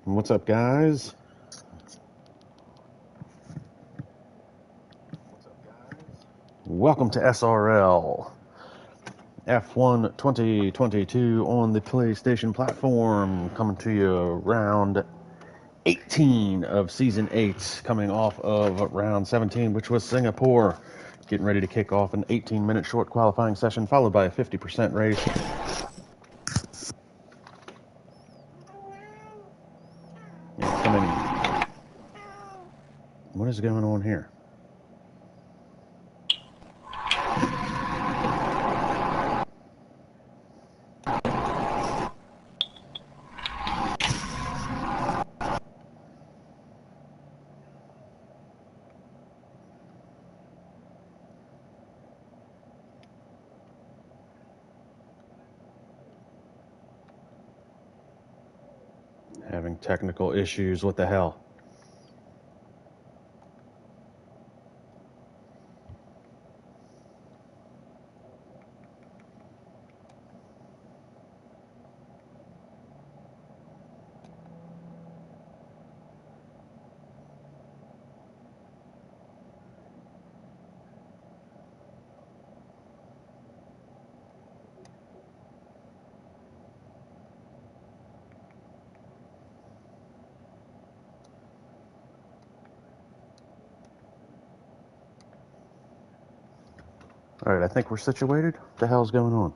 What's up, guys? Welcome to SRL F1 2022 on the PlayStation platform. Coming to you round 18 of Season 8, coming off of round 17, which was Singapore. Getting ready to kick off an 18-minute short qualifying session, followed by a 50% race. What is going on here? Having technical issues. What the hell? All right, I think we're situated. What the hell's going on?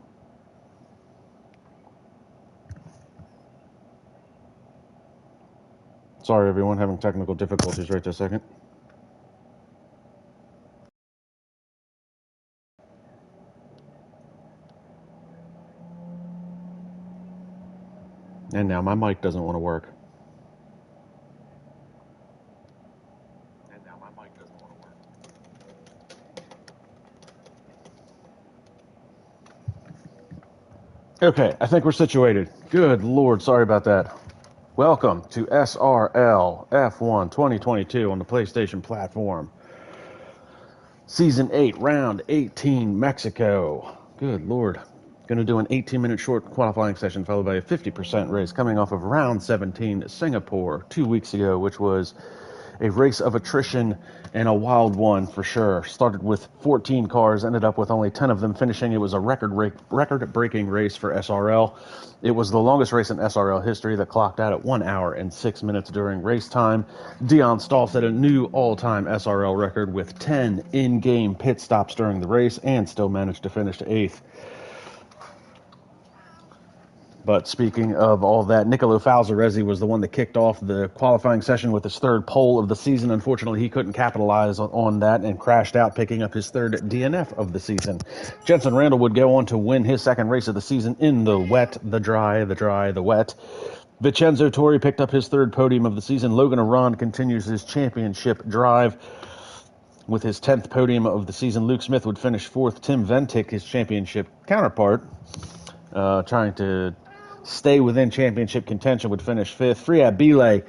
Sorry, everyone, having technical difficulties right this second. And now my mic doesn't want to work. Okay, I think we're situated. Good Lord, sorry about that. Welcome to SRL F1 2022 on the PlayStation platform. Season 8, Round 18, Mexico. Good Lord. Going to do an 18-minute short qualifying session followed by a 50% race coming off of Round 17, Singapore, 2 weeks ago, which was a race of attrition and a wild one for sure. Started with 14 cars, ended up with only 10 of them finishing. It was a record-breaking race for SRL. It was the longest race in SRL history that clocked out at 1 hour and 6 minutes during race time. Dion Stahl set a new all-time SRL record with 10 in-game pit stops during the race and still managed to finish 8th. But speaking of all that, Nicolo Falzaresi was the one that kicked off the qualifying session with his third pole of the season. Unfortunately, he couldn't capitalize on that and crashed out, picking up his third DNF of the season. Jenson Randall would go on to win his second race of the season in the wet, the dry, the wet. Vincenzo Torri picked up his third podium of the season. Logan Aron continues his championship drive with his 10th podium of the season. Luke Smith would finish 4th. Tim Ventic, his championship counterpart, trying to stay within championship contention, would finish 5th. Friat Bile,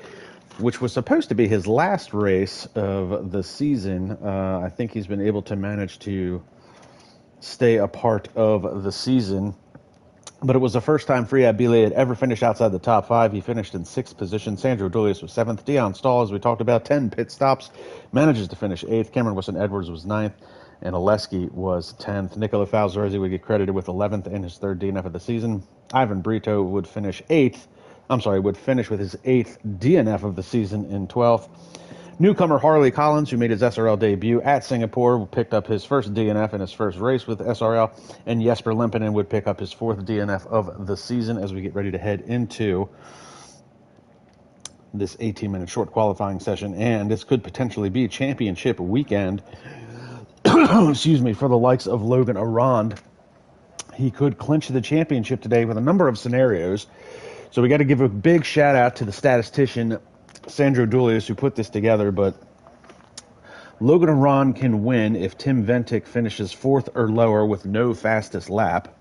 which was supposed to be his last race of the season, I think he's been able to manage to stay a part of the season. But it was the first time Friat Bile had ever finished outside the top 5. He finished in 6th position. Sandro Dulius was 7th. Dion Stahl, as we talked about, 10 pit stops, manages to finish 8th. Cameron Wilson-Edwards was 9th. And Oleski was 10th. Nicolo Falzaresi would get credited with 11th and his third DNF of the season. Ivan Brito would finish 8th. Would finish with his 8th DNF of the season in 12th. Newcomer Harley Collins, who made his SRL debut at Singapore, picked up his first DNF in his first race with SRL. And Jesper Limpinen would pick up his 4th DNF of the season as we get ready to head into this 18-minute short qualifying session. And this could potentially be championship weekend. Excuse me, for the likes of Logan Aron. He could clinch the championship today with a number of scenarios. So we got to give a big shout out to the statistician, Sandro Dulius, who put this together. But Logan Aron can win if Tim Ventic finishes 4th or lower with no fastest lap.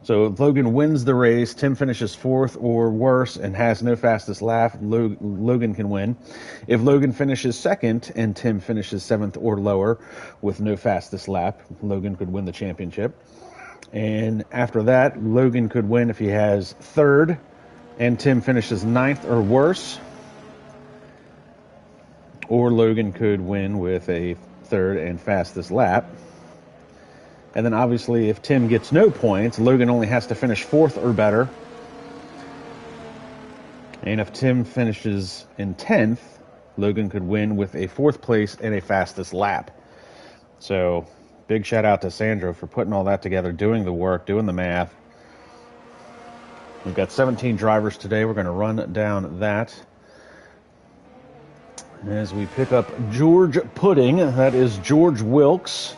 So if Logan wins the race, Tim finishes 4th or worse and has no fastest lap, Logan can win. If Logan finishes 2nd and Tim finishes 7th or lower with no fastest lap, Logan could win the championship. And after that, Logan could win if he has 3rd and Tim finishes 9th or worse, or Logan could win with a 3rd and fastest lap. And then obviously if Tim gets no points, Logan only has to finish 4th or better. And if Tim finishes in 10th, Logan could win with a 4th place and a fastest lap. So big shout out to Sandro for putting all that together, doing the work, doing the math. We've got 17 drivers today. We're going to run down that as we pick up George Pudding. That is George Wilkes.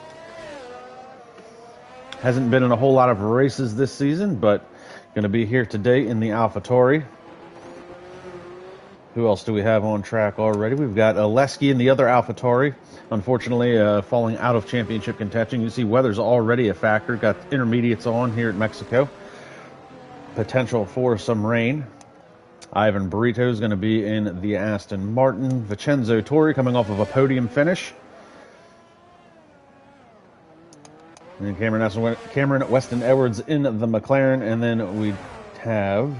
Hasn't been in a whole lot of races this season, but going to be here today in the AlphaTauri. Who else do we have on track already? We've got Oleski in the other AlphaTauri. Unfortunately, falling out of championship contention. You see weather's already a factor. Got intermediates on here at Mexico. Potential for some rain. Ivan Brito is going to be in the Aston Martin. Vincenzo Torri coming off of a podium finish. And Cameron Weston Edwards in the McLaren. And then we have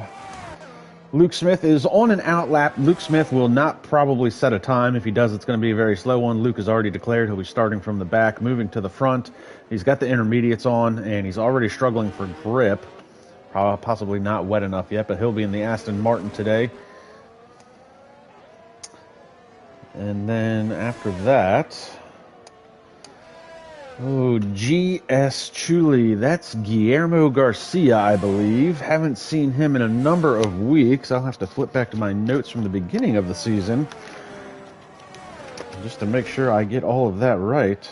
Luke Smith is on an out lap. Luke Smith will not probably set a time. If he does, it's going to be a very slow one. Luke has already declared he'll be starting from the back, moving to the front. He's got the intermediates on, and he's already struggling for grip. Possibly not wet enough yet, but he'll be in the Aston Martin today. And then after that, G.S. Chuli. That's Guillermo Garcia, I believe. Haven't seen him in a number of weeks. I'll have to flip back to my notes from the beginning of the season just to make sure I get all of that right.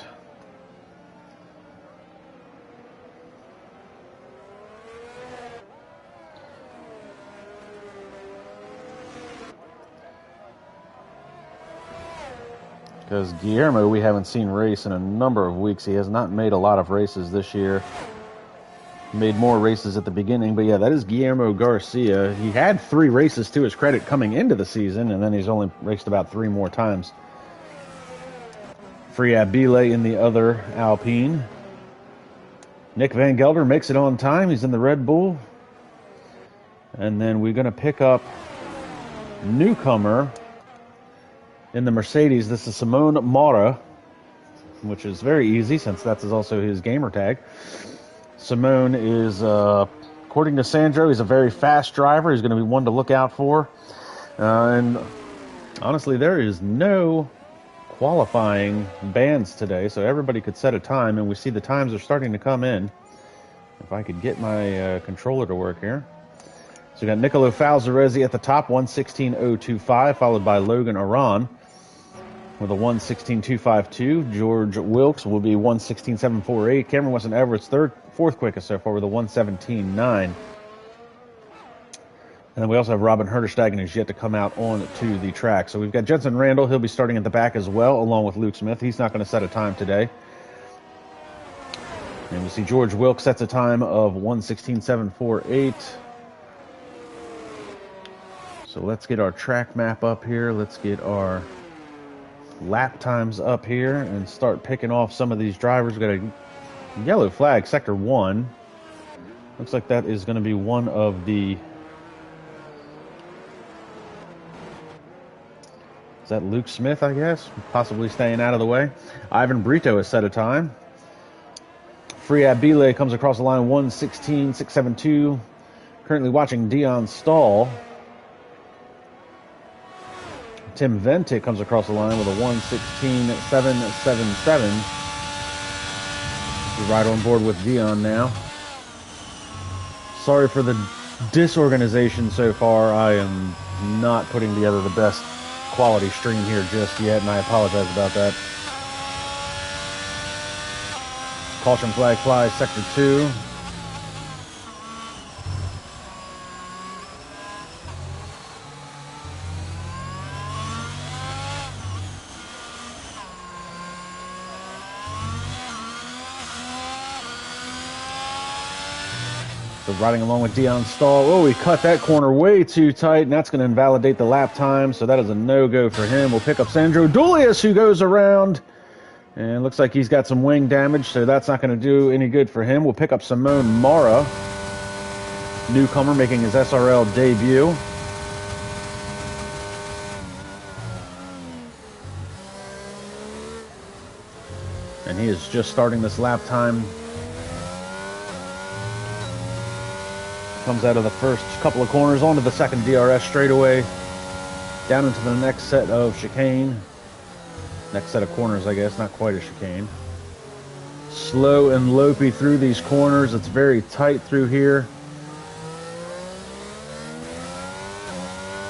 Because Guillermo, we haven't seen race in a number of weeks. He has not made a lot of races this year. Made more races at the beginning. But yeah, that is Guillermo Garcia. He had 3 races to his credit coming into the season, and then he's only raced about 3 more times. Friab Bile in the other Alpine. Nick Van Gelder makes it on time. He's in the Red Bull. And then we're going to pick up newcomer in the Mercedes. This is Simone Mara, which is very easy since that's also his gamer tag. Simone is, according to Sandro, he's a very fast driver. He's going to be one to look out for. And honestly, there is no qualifying bans today, so everybody could set a time, and we see the times are starting to come in. If I could get my controller to work here. So we got Nicolo Falzaresi at the top, 1:16.025, followed by Logan Aran with a 1:16.252. George Wilkes will be 1:16.748. Cameron Weston Everett's fourth quickest so far with a 1:17.9. And then we also have Robin Herderstegen, who's yet to come out onto the track. So we've got Jensen Randall. He'll be starting at the back as well, along with Luke Smith. He's not going to set a time today. And we see George Wilkes sets a time of 1:16.748. So let's get our track map up here. Let's get our lap times up here and start picking off some of these drivers. We've got a yellow flag, sector 1. Looks like that is going to be one of the... Is that Luke Smith, I guess? Possibly staying out of the way. Ivan Brito has set a time. Friab Bile comes across the line 1:16.672. Currently watching Dion Stahl. Tim Vente comes across the line with a 1:16.777. He's right on board with Dion now. Sorry for the disorganization so far. I am not putting together the best quality stream here just yet, and I apologize about that. Caution flag flies, sector 2. So riding along with Dion Stahl. Oh, he cut that corner way too tight, and that's going to invalidate the lap time, so that is a no-go for him. We'll pick up Sandro Dulius, who goes around, and looks like he's got some wing damage, so that's not going to do any good for him. We'll pick up Simone Mara. newcomer making his SRL debut. And he is just starting this lap time. Comes out of the first couple of corners onto the second DRS straightaway. Down into the next set of chicane. Next set of corners, I guess. Not quite a chicane. Slow and lopey through these corners. It's very tight through here.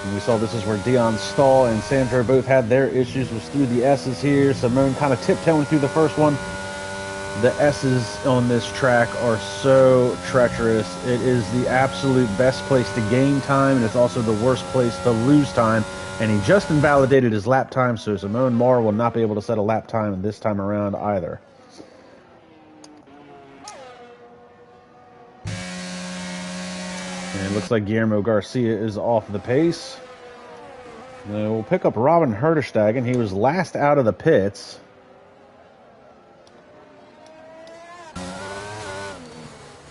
And we saw this is where Dion Stahl and Sandro both had their issues. Was through the S's here. Simone kind of tiptoeing through the first one. The S's on this track are so treacherous. It is the absolute best place to gain time, and it's also the worst place to lose time. And he just invalidated his lap time, so Simone Moore will not be able to set a lap time this time around either. And it looks like Guillermo Garcia is off the pace. Now we'll pick up Robin Herterstegen. He was last out of the pits.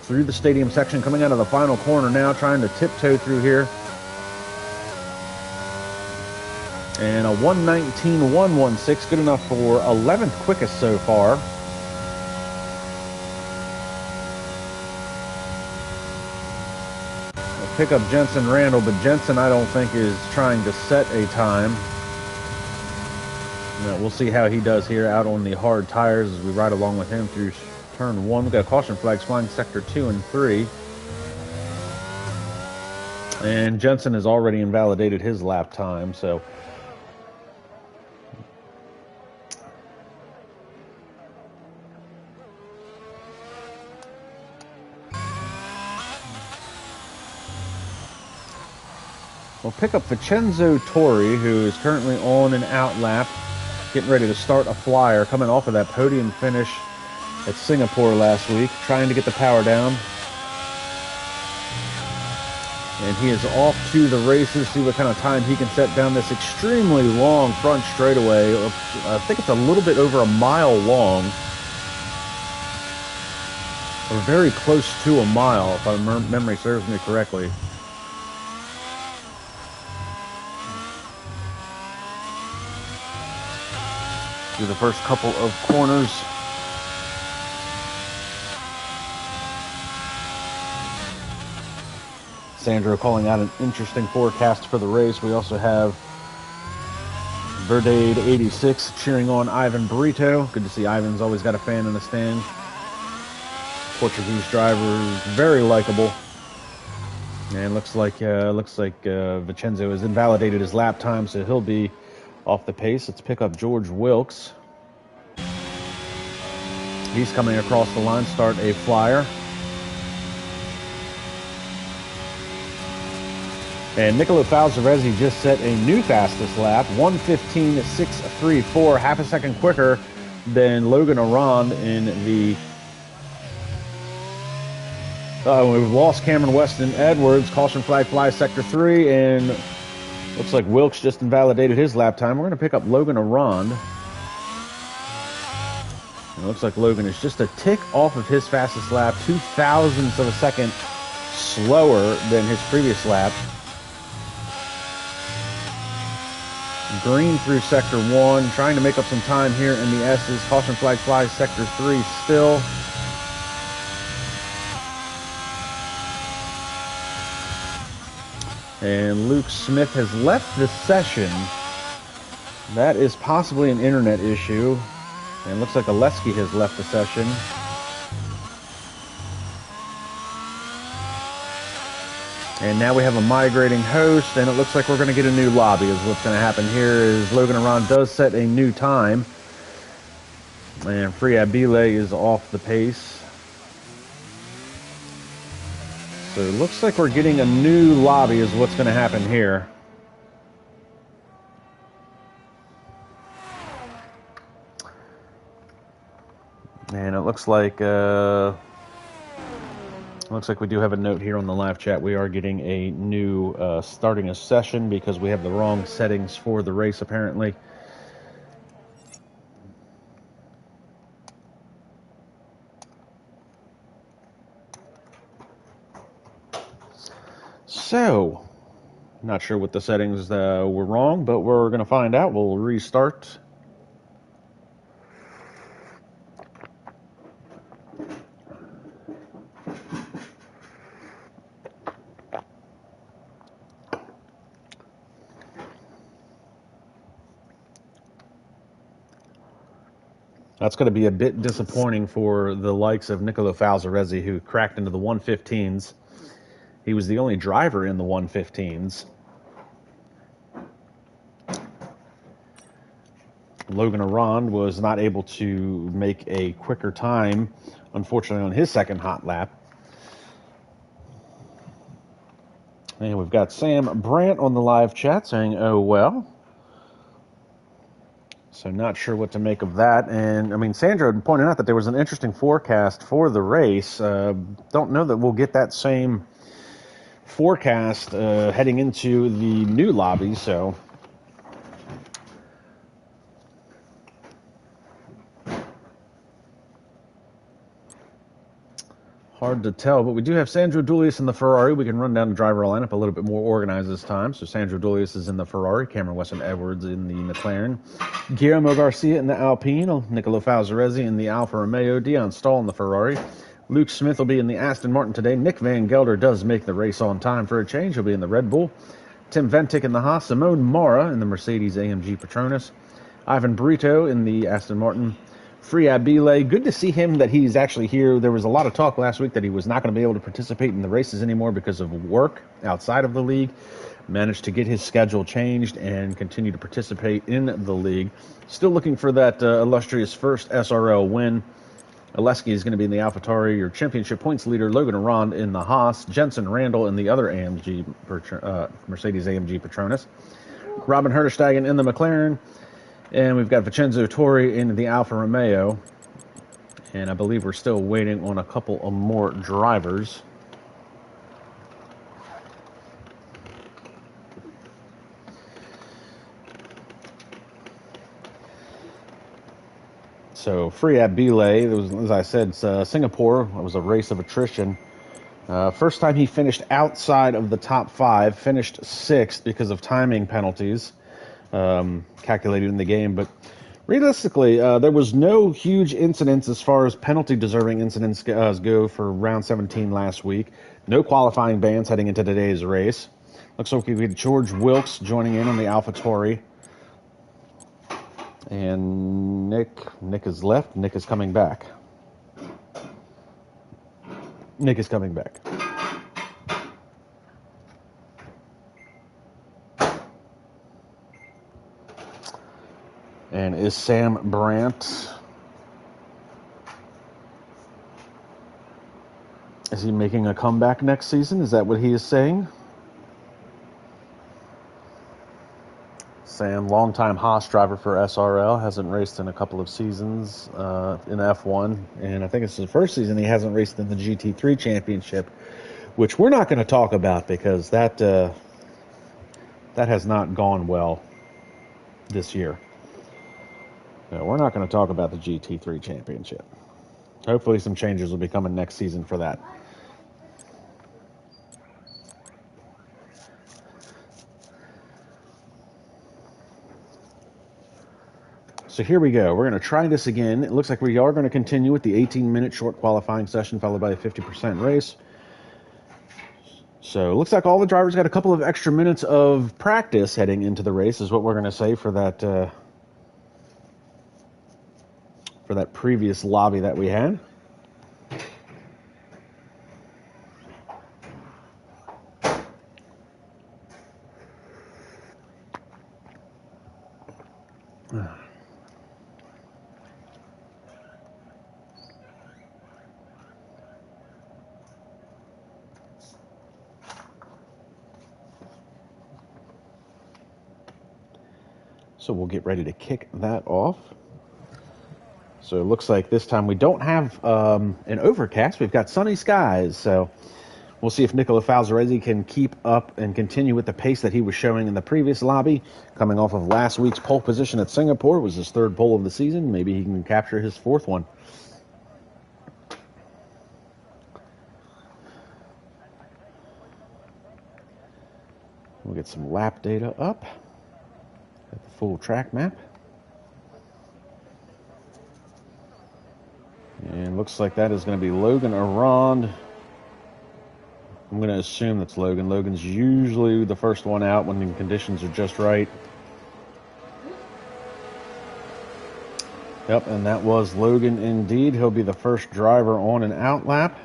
Through the stadium section, coming out of the final corner now, trying to tiptoe through here. And a 1:19.116, good enough for 11th quickest so far. We'll pick up Jensen Randall, but Jensen I don't think is trying to set a time. We'll see how he does here out on the hard tires as we ride along with him through turn 1. We've got caution flags flying sector 2 and 3. And Jensen has already invalidated his lap time, so we'll pick up Vincenzo Torri, who is currently on an out lap, getting ready to start a flyer, coming off of that podium finish at Singapore last week, trying to get the power down. And he is off to the races, see what kind of time he can set down this extremely long front straightaway. I think it's a little bit over a mile long. Or very close to a mile, if my memory serves me correctly. Through the first couple of corners. Sandro calling out an interesting forecast for the race. We also have Verdade 86 cheering on Ivan Brito. Good to see Ivan's always got a fan in the stand. Portuguese driver, very likable. And looks like Vincenzo has invalidated his lap time, so he'll be off the pace. Let's pick up George Wilkes. He's coming across the line, start a flyer. And Nicolo Falzaresi just set a new fastest lap, 1:15.634, half a second quicker than Logan Arand in the... we've lost Cameron Weston Edwards. Caution flag flies sector 3, and looks like Wilkes just invalidated his lap time. We're going to pick up Logan Arand. It looks like Logan is just a tick off of his fastest lap, 0.02 of a second slower than his previous lap. Green through sector 1, trying to make up some time here in the S's. Caution flag flies sector 3 still. And Luke Smith has left the session. That is possibly an internet issue. And it looks like Oleski has left the session. And now we have a migrating host, and it looks like we're going to get a new lobby is what's going to happen here is Logan Arand does set a new time. And Free Abile is off the pace. So it looks like we're getting a new lobby is what's going to happen here. And it looks like we do have a note here on the live chat. We are getting a new starting a session because we have the wrong settings for the race apparently. So, not sure what the settings were wrong, but we're going to find out. We'll restart. That's going to be a bit disappointing for the likes of Nicolo Falzaresi, who cracked into the 115s. He was the only driver in the 115s. Logan Arond was not able to make a quicker time, unfortunately, on his second hot lap. And we've got Sam Brandt on the live chat saying, oh, well. So not sure what to make of that. And, I mean, Sandra pointed out that there was an interesting forecast for the race. Don't know that we'll get that same forecast heading into the new lobby, so hard to tell. But we do have Sandro Dulius in the Ferrari. We can run down the driver lineup a little bit more organized this time. So Sandro Dulius is in the Ferrari, Cameron Weston-Edwards in the McLaren, Guillermo Garcia in the Alpine, Nicolo Falzaresi in the Alfa Romeo, Dion Stahl in the Ferrari. Luke Smith will be in the Aston Martin today. Nick Van Gelder does make the race on time for a change. He'll be in the Red Bull. Tim Ventic in the Haas. Simone Mara in the Mercedes-AMG Petronas. Ivan Brito in the Aston Martin. Free Abile. Good to see him that he's actually here. There was a lot of talk last week that he was not going to be able to participate in the races anymore because of work outside of the league. Managed to get his schedule changed and continue to participate in the league. Still looking for that illustrious first SRL win. Oleski is going to be in the AlphaTauri, your championship points leader. Logan Arond in the Haas. Jensen Randall in the other Mercedes-AMG Petronas. Robin Herterstegen in the McLaren. And we've got Vincenzo Torri in the Alfa Romeo. And I believe we're still waiting on a couple of more drivers. So, Free Abile, as I said, Singapore. It was a race of attrition. First time he finished outside of the top 5, finished 6th because of timing penalties calculated in the game. But realistically, there was no huge incidents as far as penalty-deserving incidents go for round 17 last week. No qualifying bans heading into today's race. Looks like we had George Wilkes joining in on the AlphaTauri. And Nick is left. Nick is coming back. Nick is coming back. And is Sam Brandt, is he making a comeback next season? Is that what he is saying? Sam, longtime Haas driver for SRL, hasn't raced in a couple of seasons in F1, and I think it's the first season he hasn't raced in the GT3 Championship, which we're not going to talk about because that has not gone well this year. No, we're not going to talk about the GT3 Championship. Hopefully some changes will be coming next season for that. So here we go. We're going to try this again. It looks like we are going to continue with the 18-minute short qualifying session followed by a 50% race. So it looks like all the drivers got a couple of extra minutes of practice heading into the race is what we're going to say for that previous lobby that we had. So we'll get ready to kick that off. So it looks like this time we don't have an overcast. We've got sunny skies. So we'll see if Nicolo Falzaresi can keep up and continue with the pace that he was showing in the previous lobby. Coming off of last week's pole position at Singapore. It was his 3rd pole of the season. Maybe he can capture his 4th one. We'll get some lap data up at the full track map. And looks like that is going to be Logan Arond. I'm going to assume that's Logan. Logan's usually the first one out when the conditions are just right. Yep, and that was Logan indeed. He'll be the first driver on an out lap.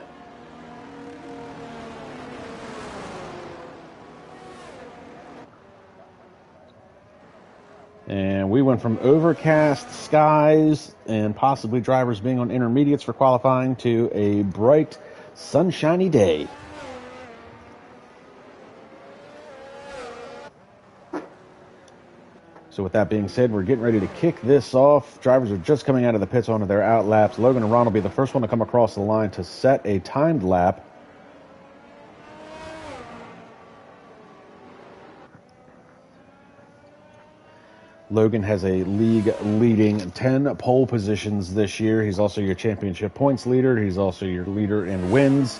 And we went from overcast skies and possibly drivers being on intermediates for qualifying to a bright, sunshiny day. So with that being said, we're getting ready to kick this off. Drivers are just coming out of the pits onto their out laps. Logan and Ron will be the first one to come across the line to set a timed lap. Logan has a league-leading 10 pole positions this year. He's also your championship points leader. He's also your leader in wins.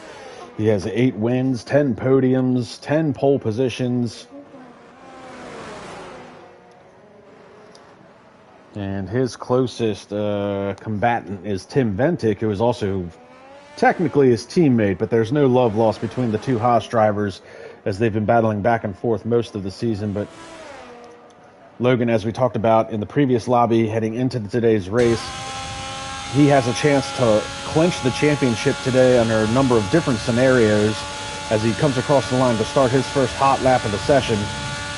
He has 8 wins, 10 podiums, 10 pole positions. And his closest combatant is Tim Ventic, who is also technically his teammate, but there's no love lost between the two Haas drivers as they've been battling back and forth most of the season. But Logan, as we talked about in the previous lobby heading into today's race, he has a chance to clinch the championship today under a number of different scenarios as he comes across the line to start his first hot lap of the session.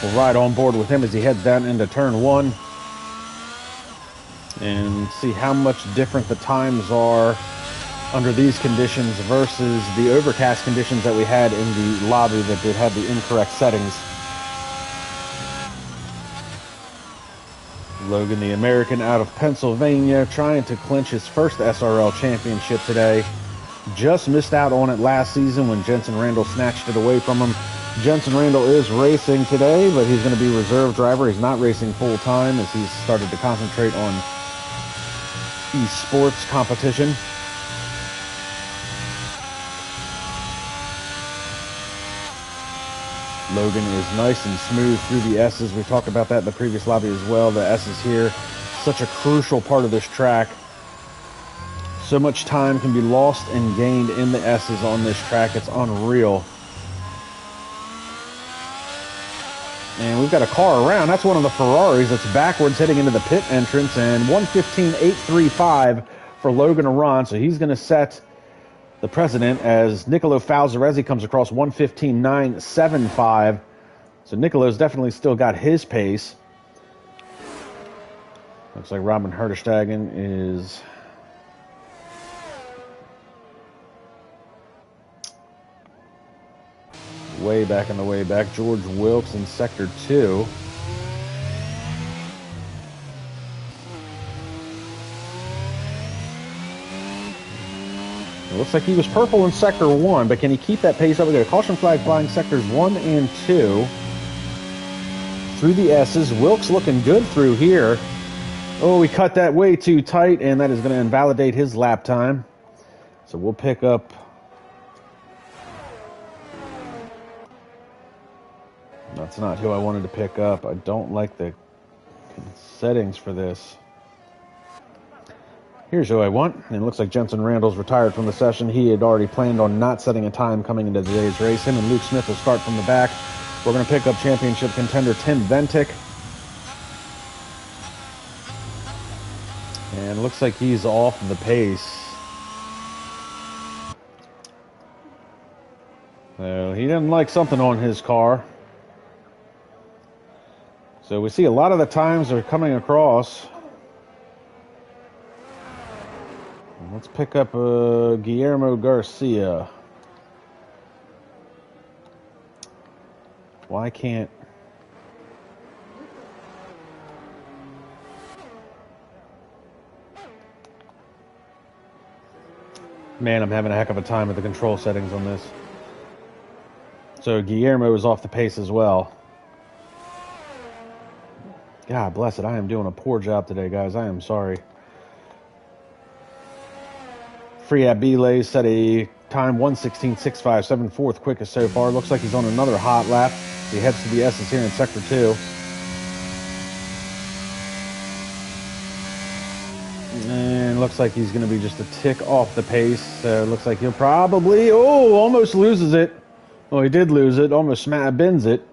We'll ride on board with him as he heads down into turn 1 and see how much different the times are under these conditions versus the overcast conditions that we had in the lobby that did have the incorrect settings. Logan, the American out of Pennsylvania, trying to clinch his first SRL championship today. Just missed out on it last season when Jensen Randall snatched it away from him. Jensen Randall is racing today, but he's going to be reserve driver. He's not racing full time as he's started to concentrate on esports competition. Logan is nice and smooth through the S's. We talked about that in the previous lobby as well. The S's here, such a crucial part of this track. So much time can be lost and gained in the S's on this track. It's unreal. And we've got a car around. That's one of the Ferraris that's backwards heading into the pit entrance. And 1:15.835 for Logan Arond. So he's going to set the precedent as Nicolo Falzaresi comes across 1:15.975. So Nicolo's definitely still got his pace. Looks like Robin Herterstegen is way back in the way back. George Wilkes in Sector 2. It looks like he was purple in Sector 1, but can he keep that pace up? We got a caution flag flying Sectors 1 and 2. Through the S's. Wilkes looking good through here. Oh, he cut that way too tight, and that is going to invalidate his lap time. So we'll pick up... That's not who I wanted to pick up. I don't like the settings for this. Here's who I want. And it looks like Jensen Randall's retired from the session. He had already planned on not setting a time coming into today's race. Him and Luke Smith will start from the back. We're going to pick up championship contender Tim Ventic. And it looks like he's off the pace. So he didn't like something on his car. So we see a lot of the times are coming across. Let's pick up Guillermo Garcia. Why can't... Man, I'm having a heck of a time with the control settings on this. So Guillermo is off the pace as well. God bless it. I am doing a poor job today, guys. I am sorry. Free Abile set a time 1:16.657, fourth quickest so far. Looks like he's on another hot lap. He heads to the S's here in Sector 2. And looks like he's going to be just a tick off the pace. So looks like he'll probably, almost loses it. Oh, he did lose it, almost bends it.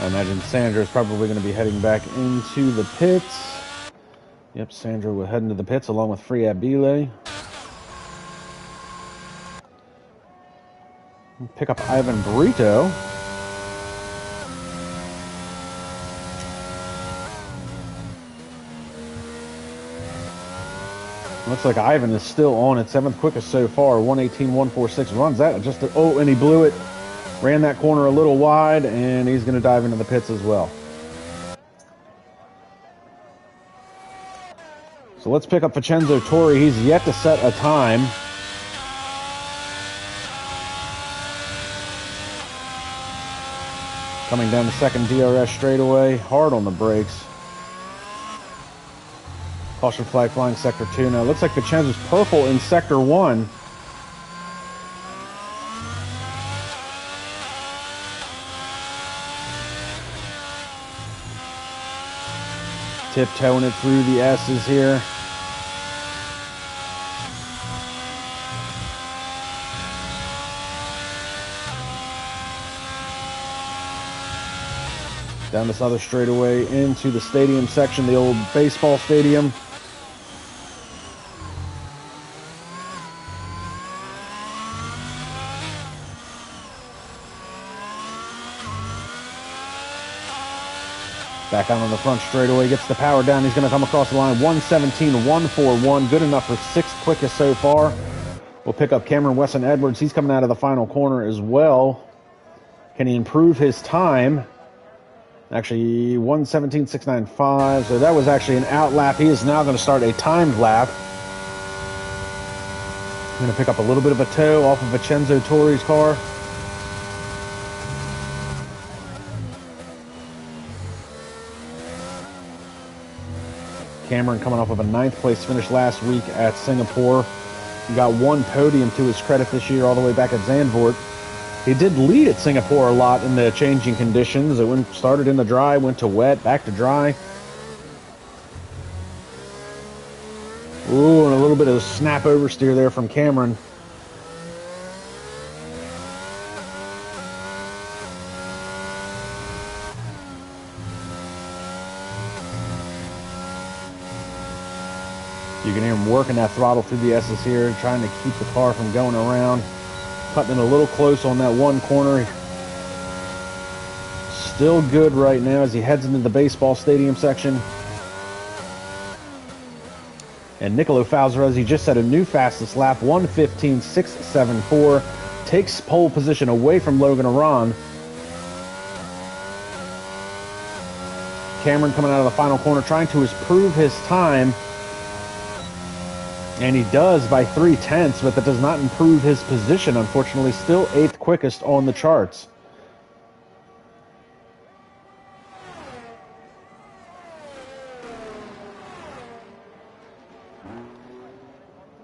I imagine Sandra is probably going to be heading back into the pits. Yep, Sandra will head into the pits along with Free Abile. Pick up Ivan Brito. Looks like Ivan is still on at seventh quickest so far. 1:18.146 runs that just and he blew it. Ran that corner a little wide, and he's going to dive into the pits as well. So let's pick up Vincenzo Torri. He's yet to set a time. Coming down the second DRS straightaway, hard on the brakes. Caution flag flying Sector 2. Now it looks like Vincenzo's purple in Sector 1. Tiptoeing it through the S's here. Down this other straightaway into the stadium section, the old baseball stadium. Back out on the front straightaway, gets the power down. He's going to come across the line. 1:17.141, good enough for sixth quickest so far. We'll pick up Cameron Wesson Edwards. He's coming out of the final corner as well. Can he improve his time? Actually, 1:17.695. So that was actually an out lap. He is now going to start a timed lap. I'm going to pick up a little bit of a tow off of Vincenzo Torri's car. Cameron coming off of a 9th place finish last week at Singapore. He got one podium to his credit this year all the way back at Zandvoort. He did lead at Singapore a lot in the changing conditions. It started in the dry, went to wet, back to dry. Ooh, and a little bit of snap oversteer there from Cameron. You can hear him working that throttle through the S's here, trying to keep the car from going around. Cutting it a little close on that one corner. Still good right now as he heads into the baseball stadium section. And Nicolo Falzaresi just set a new fastest lap, 1:15.674. Takes pole position away from Logan Aron. Cameron coming out of the final corner, trying to improve his time. And he does by 0.3, but that does not improve his position, unfortunately. Still 8th quickest on the charts.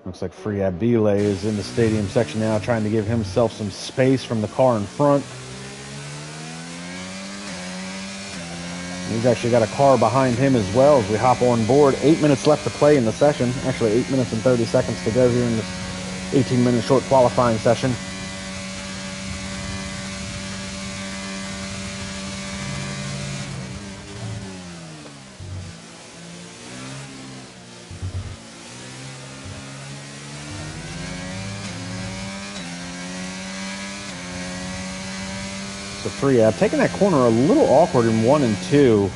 Looks like Free Abile is in the stadium section now, trying to give himself some space from the car in front. He's actually got a car behind him as well as we hop on board. 8 minutes left to play in the session. Actually, 8 minutes and 30 seconds to go here in this 18-minute short qualifying session. So Free Ab taking that corner a little awkward in 1 and 2.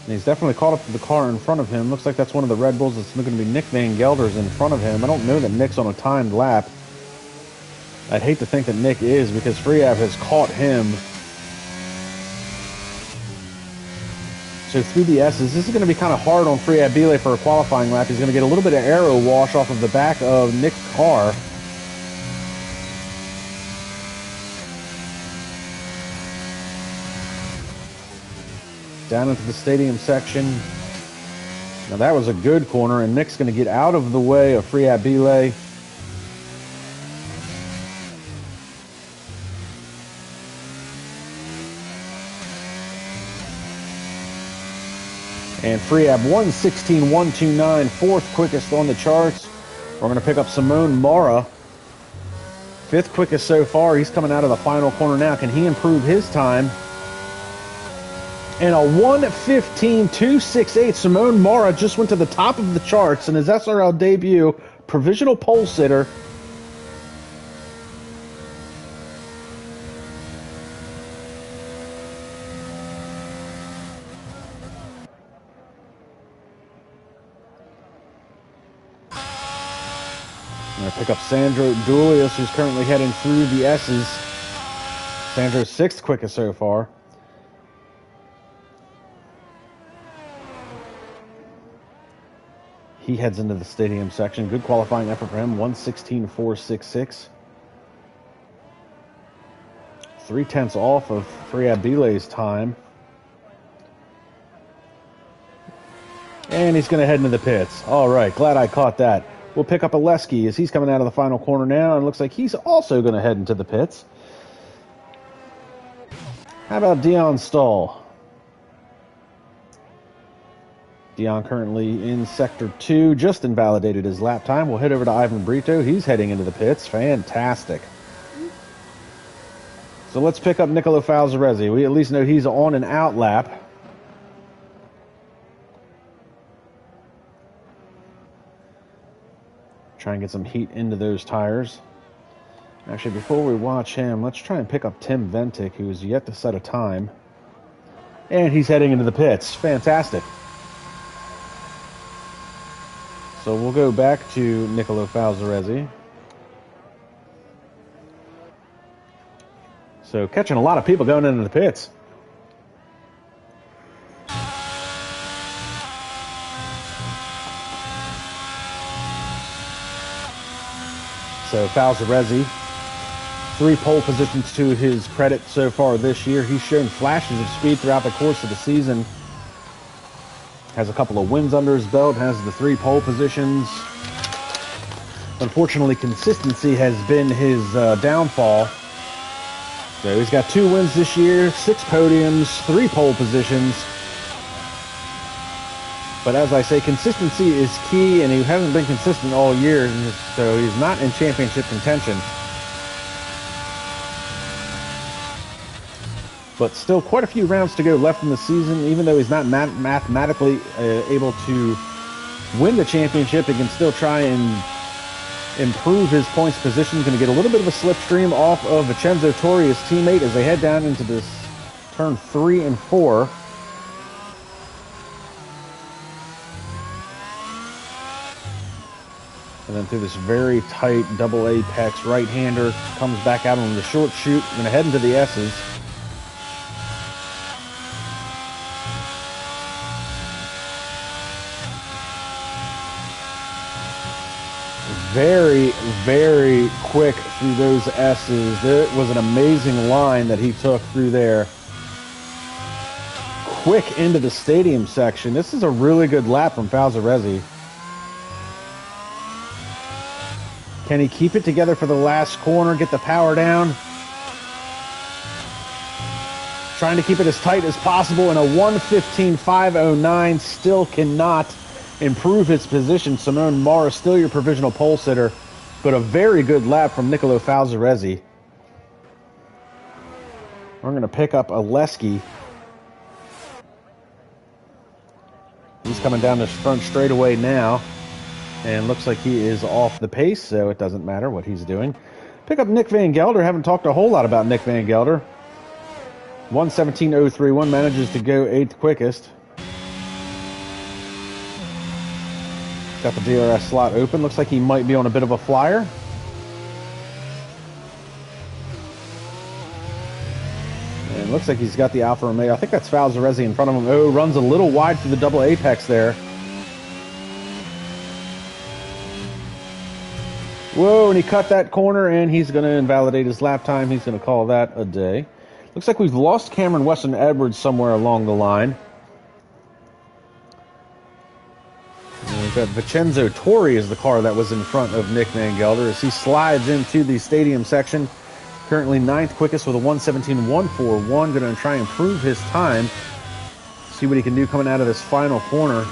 And he's definitely caught up to the car in front of him. Looks like that's one of the Red Bulls. It's going to be Nick Van Gelder's in front of him. I don't know that Nick's on a timed lap. I'd hate to think that Nick is, because Free Ab has caught him. So through the S's, this is going to be kind of hard on Free Abile for a qualifying lap. He's going to get a little bit of aero wash off of the back of Nick's car. Down into the stadium section. Now that was a good corner, and Nick's going to get out of the way of Free Abile. And Freeab 1:16.129, fourth quickest on the charts. We're going to pick up Simone Mara, fifth quickest so far. He's coming out of the final corner now. Can he improve his time? And a 1:15.268. Simone Mara just went to the top of the charts in his SRL debut, provisional pole sitter. I'm going to pick up Sandro Dulius, who's currently heading through the S's. Sandro's sixth quickest so far. He heads into the stadium section. Good qualifying effort for him, 1:16.466. 0.3 off of Free Abile's time. And he's going to head into the pits. All right, glad I caught that. We'll pick up Oleski as he's coming out of the final corner now, and looks like he's also going to head into the pits. How about Dion Stahl? Dion currently in Sector 2, just invalidated his lap time. We'll head over to Ivan Brito. He's heading into the pits. Fantastic. So let's pick up Nicolo Falzaresi. We at least know he's on an out lap. Try and get some heat into those tires. Actually, before we watch him, let's try and pick up Tim Ventic, who's yet to set a time. And he's heading into the pits. Fantastic. So we'll go back to Nicolo Falzaresi. So catching a lot of people going into the pits. So Falzaresi, 3 pole positions to his credit so far this year. He's shown flashes of speed throughout the course of the season. Has a couple of wins under his belt, has the 3 pole positions. Unfortunately, consistency has been his downfall. So he's got 2 wins this year, 6 podiums, 3 pole positions. But as I say, consistency is key, and he hasn't been consistent all year, so he's not in championship contention. But still quite a few rounds to go left in the season. Even though he's not mathematically able to win the championship, he can still try and improve his points position. He's going to get a little bit of a slipstream off of Vincenzo Torri, his teammate, as they head down into this turn 3 and 4. And then through this very tight double apex right-hander, comes back out on the short chute. Going to head into the S's. Very, very quick through those S's. It was an amazing line that he took through there. Quick into the stadium section. This is a really good lap from Falzaresi. Can he keep it together for the last corner, get the power down? Trying to keep it as tight as possible, and a 1:15.509 still cannot improve his position. Simone Mara still your provisional pole sitter, but a very good lap from Nicolo Falzaresi. We're going to pick up Oleski. He's coming down this front straightaway now. And looks like he is off the pace, so it doesn't matter what he's doing. Pick up Nick Van Gelder. Haven't talked a whole lot about Nick Van Gelder. 1:17.031 manages to go 8th quickest. Got the DRS slot open. Looks like he might be on a bit of a flyer. And looks like he's got the Alfa Romeo. I think that's Falzaresi in front of him. Oh, runs a little wide through the double apex there. Whoa, and he cut that corner, and he's going to invalidate his lap time. He's going to call that a day. Looks like we've lost Cameron Weston Edwards somewhere along the line. And we've got Vincenzo Torri is the car that was in front of Nick Mangelder as he slides into the stadium section. Currently 9th quickest with a 1:17.141. Going to try and improve his time. See what he can do coming out of this final corner.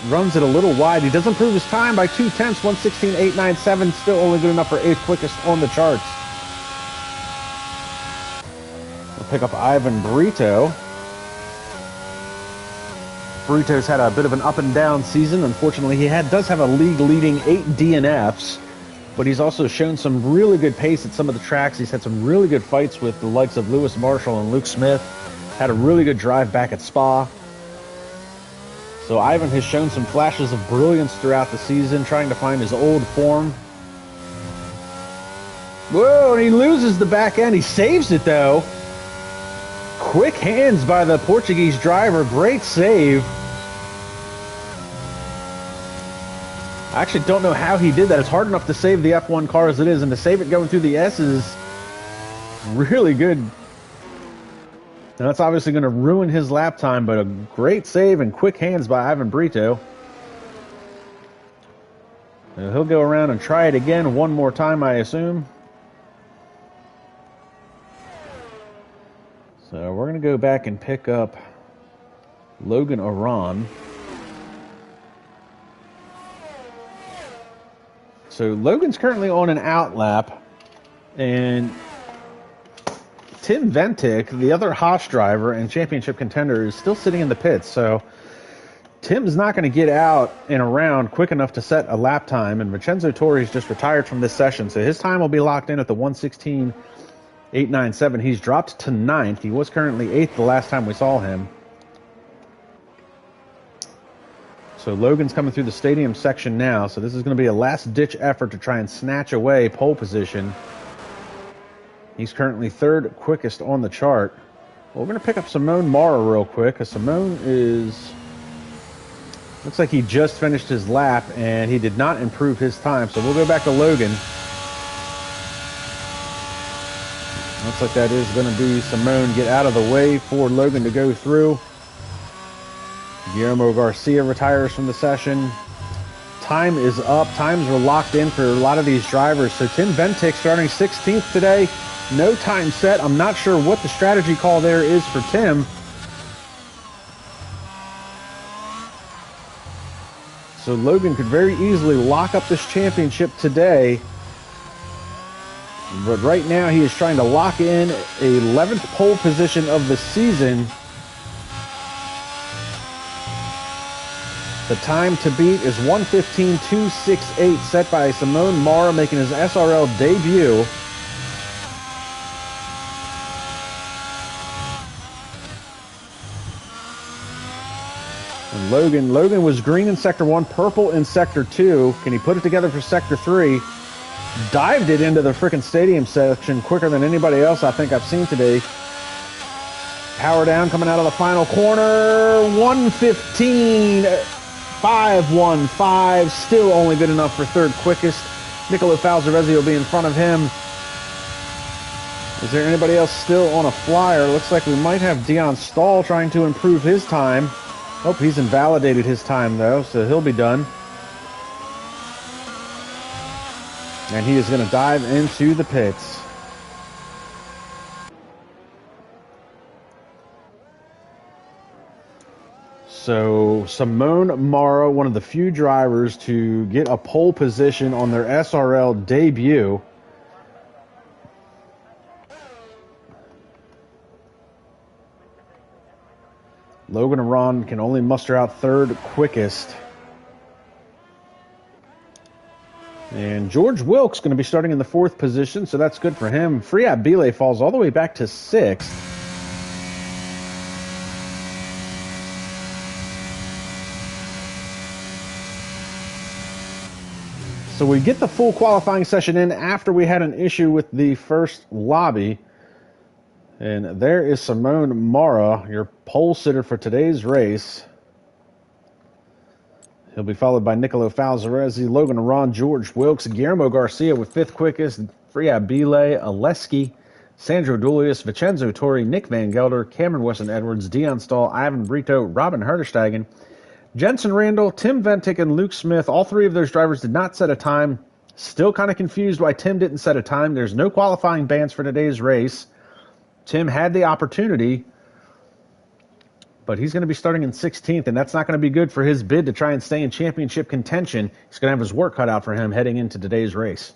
Runs it a little wide. He does improve his time by 0.2, 1:16.897. Still only good enough for 8th quickest on the charts. We'll pick up Ivan Brito. Brito's had a bit of an up and down season. Unfortunately, he does have a league-leading 8 DNFs, but he's also shown some really good pace at some of the tracks. He's had some really good fights with the likes of Lewis Marshall and Luke Smith. Had a really good drive back at Spa. So Ivan has shown some flashes of brilliance throughout the season, trying to find his old form. Whoa, and he loses the back end. He saves it, though. Quick hands by the Portuguese driver. Great save. I actually don't know how he did that. It's hard enough to save the F1 car as it is, and to save it going through the S is really good. Now that's obviously going to ruin his lap time, but a great save and quick hands by Ivan Brito. And he'll go around and try it again one more time, I assume. So we're going to go back and pick up Logan Aron. So Logan's currently on an out lap, and Tim Ventic, the other Haas driver and championship contender, is still sitting in the pits. So Tim's not going to get out and around quick enough to set a lap time, and Vincenzo Torri's just retired from this session, so his time will be locked in at the 1:16.897. He's dropped to 9th. He was currently 8th the last time we saw him. So Logan's coming through the stadium section now, so this is going to be a last-ditch effort to try and snatch away pole position. He's currently 3rd quickest on the chart. Well, we're going to pick up Simone Mara real quick, because Simone is... looks like he just finished his lap, and he did not improve his time, so we'll go back to Logan. Looks like that is going to be Simone get out of the way for Logan to go through. Guillermo Garcia retires from the session. Time is up. Times were locked in for a lot of these drivers. So Tim Ventic starting 16th today. No time set. I'm not sure what the strategy call there is for Tim. So Logan could very easily lock up this championship today. But right now he is trying to lock in a 11th pole position of the season. The time to beat is 1:15.268, set by Simone Mara, making his SRL debut. And Logan was green in Sector 1, purple in Sector 2. Can he put it together for Sector 3? Dived it into the frickin' stadium section quicker than anybody else I think I've seen today. Power down coming out of the final corner. 1:15.515. Still only good enough for 3rd quickest. Nicolo Falzaresi will be in front of him. Is there anybody else still on a flyer? Looks like we might have Dion Stahl trying to improve his time. Oh, he's invalidated his time, though, so he'll be done. And he is going to dive into the pits. So Simone Mara, one of the few drivers to get a pole position on their SRL debut. Logan Aron can only muster out 3rd quickest. And George Wilkes going to be starting in the 4th position, so that's good for him. Friat Bile falls all the way back to 6th. So we get the full qualifying session in after we had an issue with the first lobby. And there is Simone Mara, your pole sitter for today's race. He'll be followed by Nicolo Falzaresi, Logan Aron, George Wilkes, Guillermo Garcia with 5th quickest, Friabile, Aleski, Sandro Dulius, Vincenzo Torri, Nick Van Gelder, Cameron Weston-Edwards, Dion Stahl, Ivan Brito, Robin Herderstegen, Jensen Randall, Tim Ventic, and Luke Smith. All 3 of those drivers did not set a time. Still kind of confused why Tim didn't set a time. There's no qualifying bans for today's race. Tim had the opportunity, but he's going to be starting in 16th, and that's not going to be good for his bid to try and stay in championship contention. He's going to have his work cut out for him heading into today's race.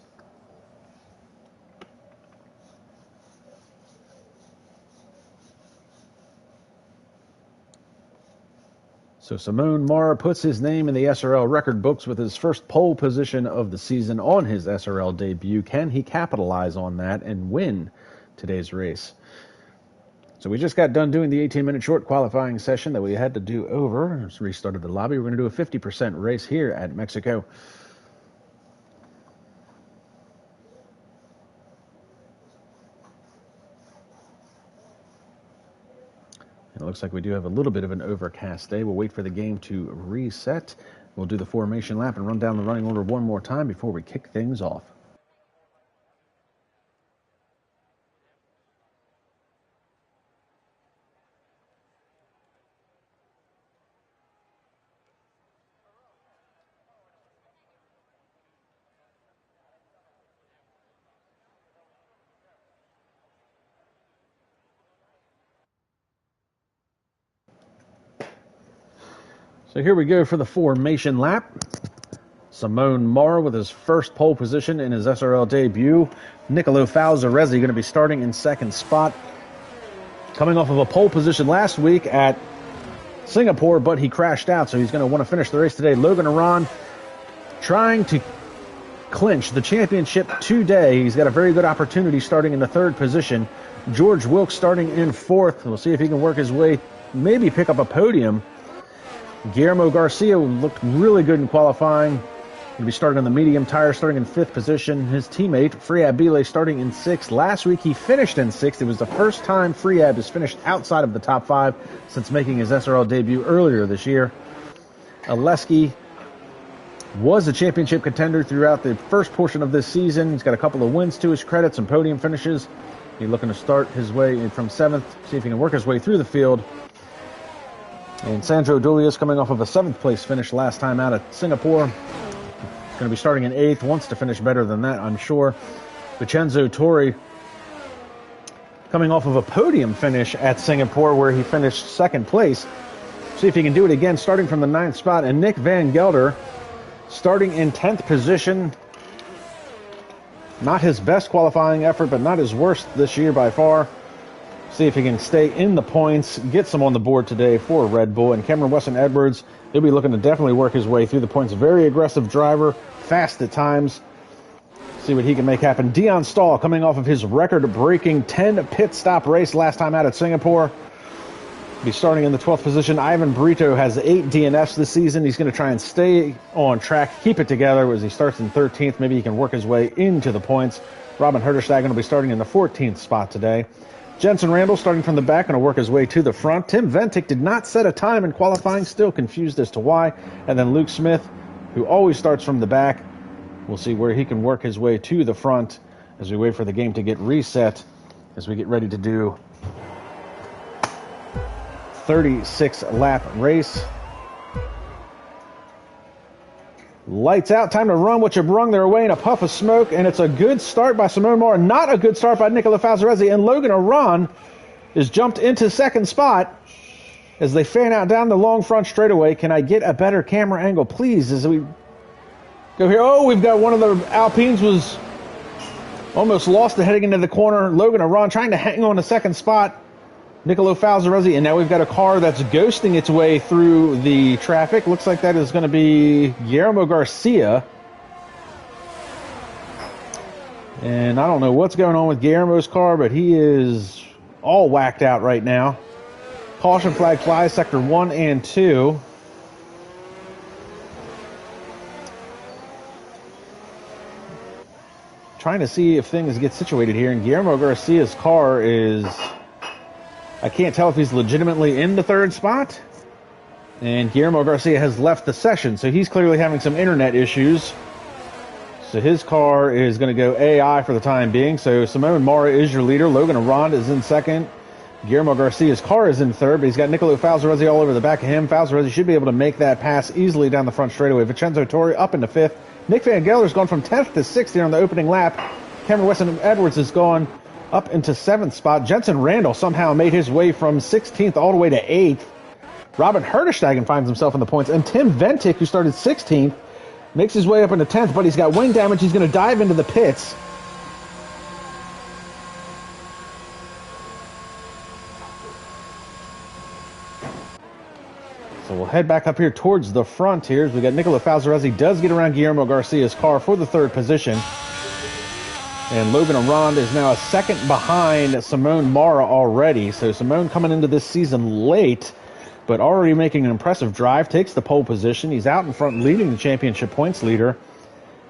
So Simone Mara puts his name in the SRL record books with his first pole position of the season on his SRL debut. Can he capitalize on that and win today's race? So we just got done doing the 18-minute short qualifying session that we had to do over. Just restarted the lobby. We're going to do a 50% race here at Mexico. And it looks like we do have a little bit of an overcast day. We'll wait for the game to reset. We'll do the formation lap and run down the running order one more time before we kick things off. So here we go for the formation lap. Simone Mara with his first pole position in his SRL debut. Nicolo Falzaresi going to be starting in 2nd spot. Coming off of a pole position last week at Singapore, but he crashed out, so he's going to want to finish the race today. Logan Aron trying to clinch the championship today. He's got a very good opportunity starting in the 3rd position. George Wilkes starting in 4th. We'll see if he can work his way, maybe pick up a podium. Guillermo Garcia looked really good in qualifying. He'll be starting on the medium tire, starting in 5th position. His teammate, Friabile, starting in 6th. Last week, he finished in 6th. It was the first time Friab has finished outside of the top 5 since making his SRL debut earlier this year. Aleski was a championship contender throughout the first portion of this season. He's got a couple of wins to his credit, some podium finishes. He's looking to start his way in from 7th, see if he can work his way through the field. And Sandro Dulius, coming off of a 7th place finish last time out at Singapore, going to be starting in 8th, wants to finish better than that, I'm sure. Vincenzo Torri, coming off of a podium finish at Singapore where he finished 2nd place. See if he can do it again, starting from the 9th spot. And Nick Van Gelder, starting in 10th position. Not his best qualifying effort, but not his worst this year by far. See if he can stay in the points, get some on the board today for Red Bull. And Cameron Weston-Edwards, he'll be looking to definitely work his way through the points. Very aggressive driver, fast at times. See what he can make happen. Dion Stahl, coming off of his record-breaking 10 pit stop race last time out at Singapore, be starting in the 12th position. Ivan Brito has 8 DNFs this season. He's going to try and stay on track, keep it together as he starts in 13th. Maybe he can work his way into the points. Robin Herderstegen will be starting in the 14th spot today. Jensen Randall starting from the back, going to work his way to the front. Tim Ventic did not set a time in qualifying, still confused as to why. And then Luke Smith, who always starts from the back. We'll see where he can work his way to the front as we wait for the game to get reset, as we get ready to do 36-lap race. Lights out, time to run what you brung. They're away in a puff of smoke, and it's a good start by Simone Mara. Not a good start by Nicolo Falzaresi, and Logan Aron is jumped into 2nd spot as they fan out down the long front straightaway. Can I get a better camera angle, please, as we go here? Oh, we've got one of the Alpines was almost lost heading into the corner. Logan Aron trying to hang on to 2nd spot. Nicolo Falzaresi, and now we've got a car that's ghosting its way through the traffic. Looks like that is going to be Guillermo Garcia. And I don't know what's going on with Guillermo's car, but he is all whacked out right now. Caution flag flies, sector 1 and 2. trying to see if things get situated here. And Guillermo Garcia's car is... I can't tell if he's legitimately in the third spot. And Guillermo Garcia has left the session, so he's clearly having some internet issues. So his car is going to go AI for the time being. So Simone Mara is your leader. Logan Arond is in second. Guillermo Garcia's car is in third, but he's got Nicolo Falzarezzi all over the back of him. Falzarezzi should be able to make that pass easily down the front straightaway. Vincenzo Torre up into fifth. Nick Van Gelder's gone from 10th to 6th here on the opening lap. Cameron Weston Edwards has gone up into 7th spot. Jensen Randall somehow made his way from 16th all the way to 8th. Robin Herderstegen finds himself in the points. And Tim Ventic, who started 16th, makes his way up into 10th, but he's got wing damage. He's going to dive into the pits. So we'll head back up here towards the front here. As we got Nicolo Falzarezzi does get around Guillermo Garcia's car for the third position. And Logan Arond is now a second behind Simone Mara already. So Simone coming into this season late, but already making an impressive drive, takes the pole position. He's out in front leading the championship points leader.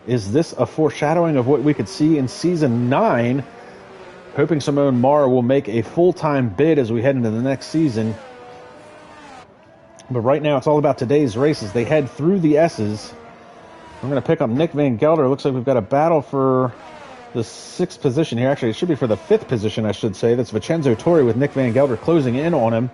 Is this a foreshadowing of what we could see in Season 9? Hoping Simone Mara will make a full-time bid as we head into the next season. But right now it's all about today's races. They head through the S's. I'm going to pick up Nick Van Gelder. Looks like we've got a battle for the 6th position here. Actually, it should be for the 5th position, I should say. That's Vincenzo Torre with Nick Van Gelder closing in on him.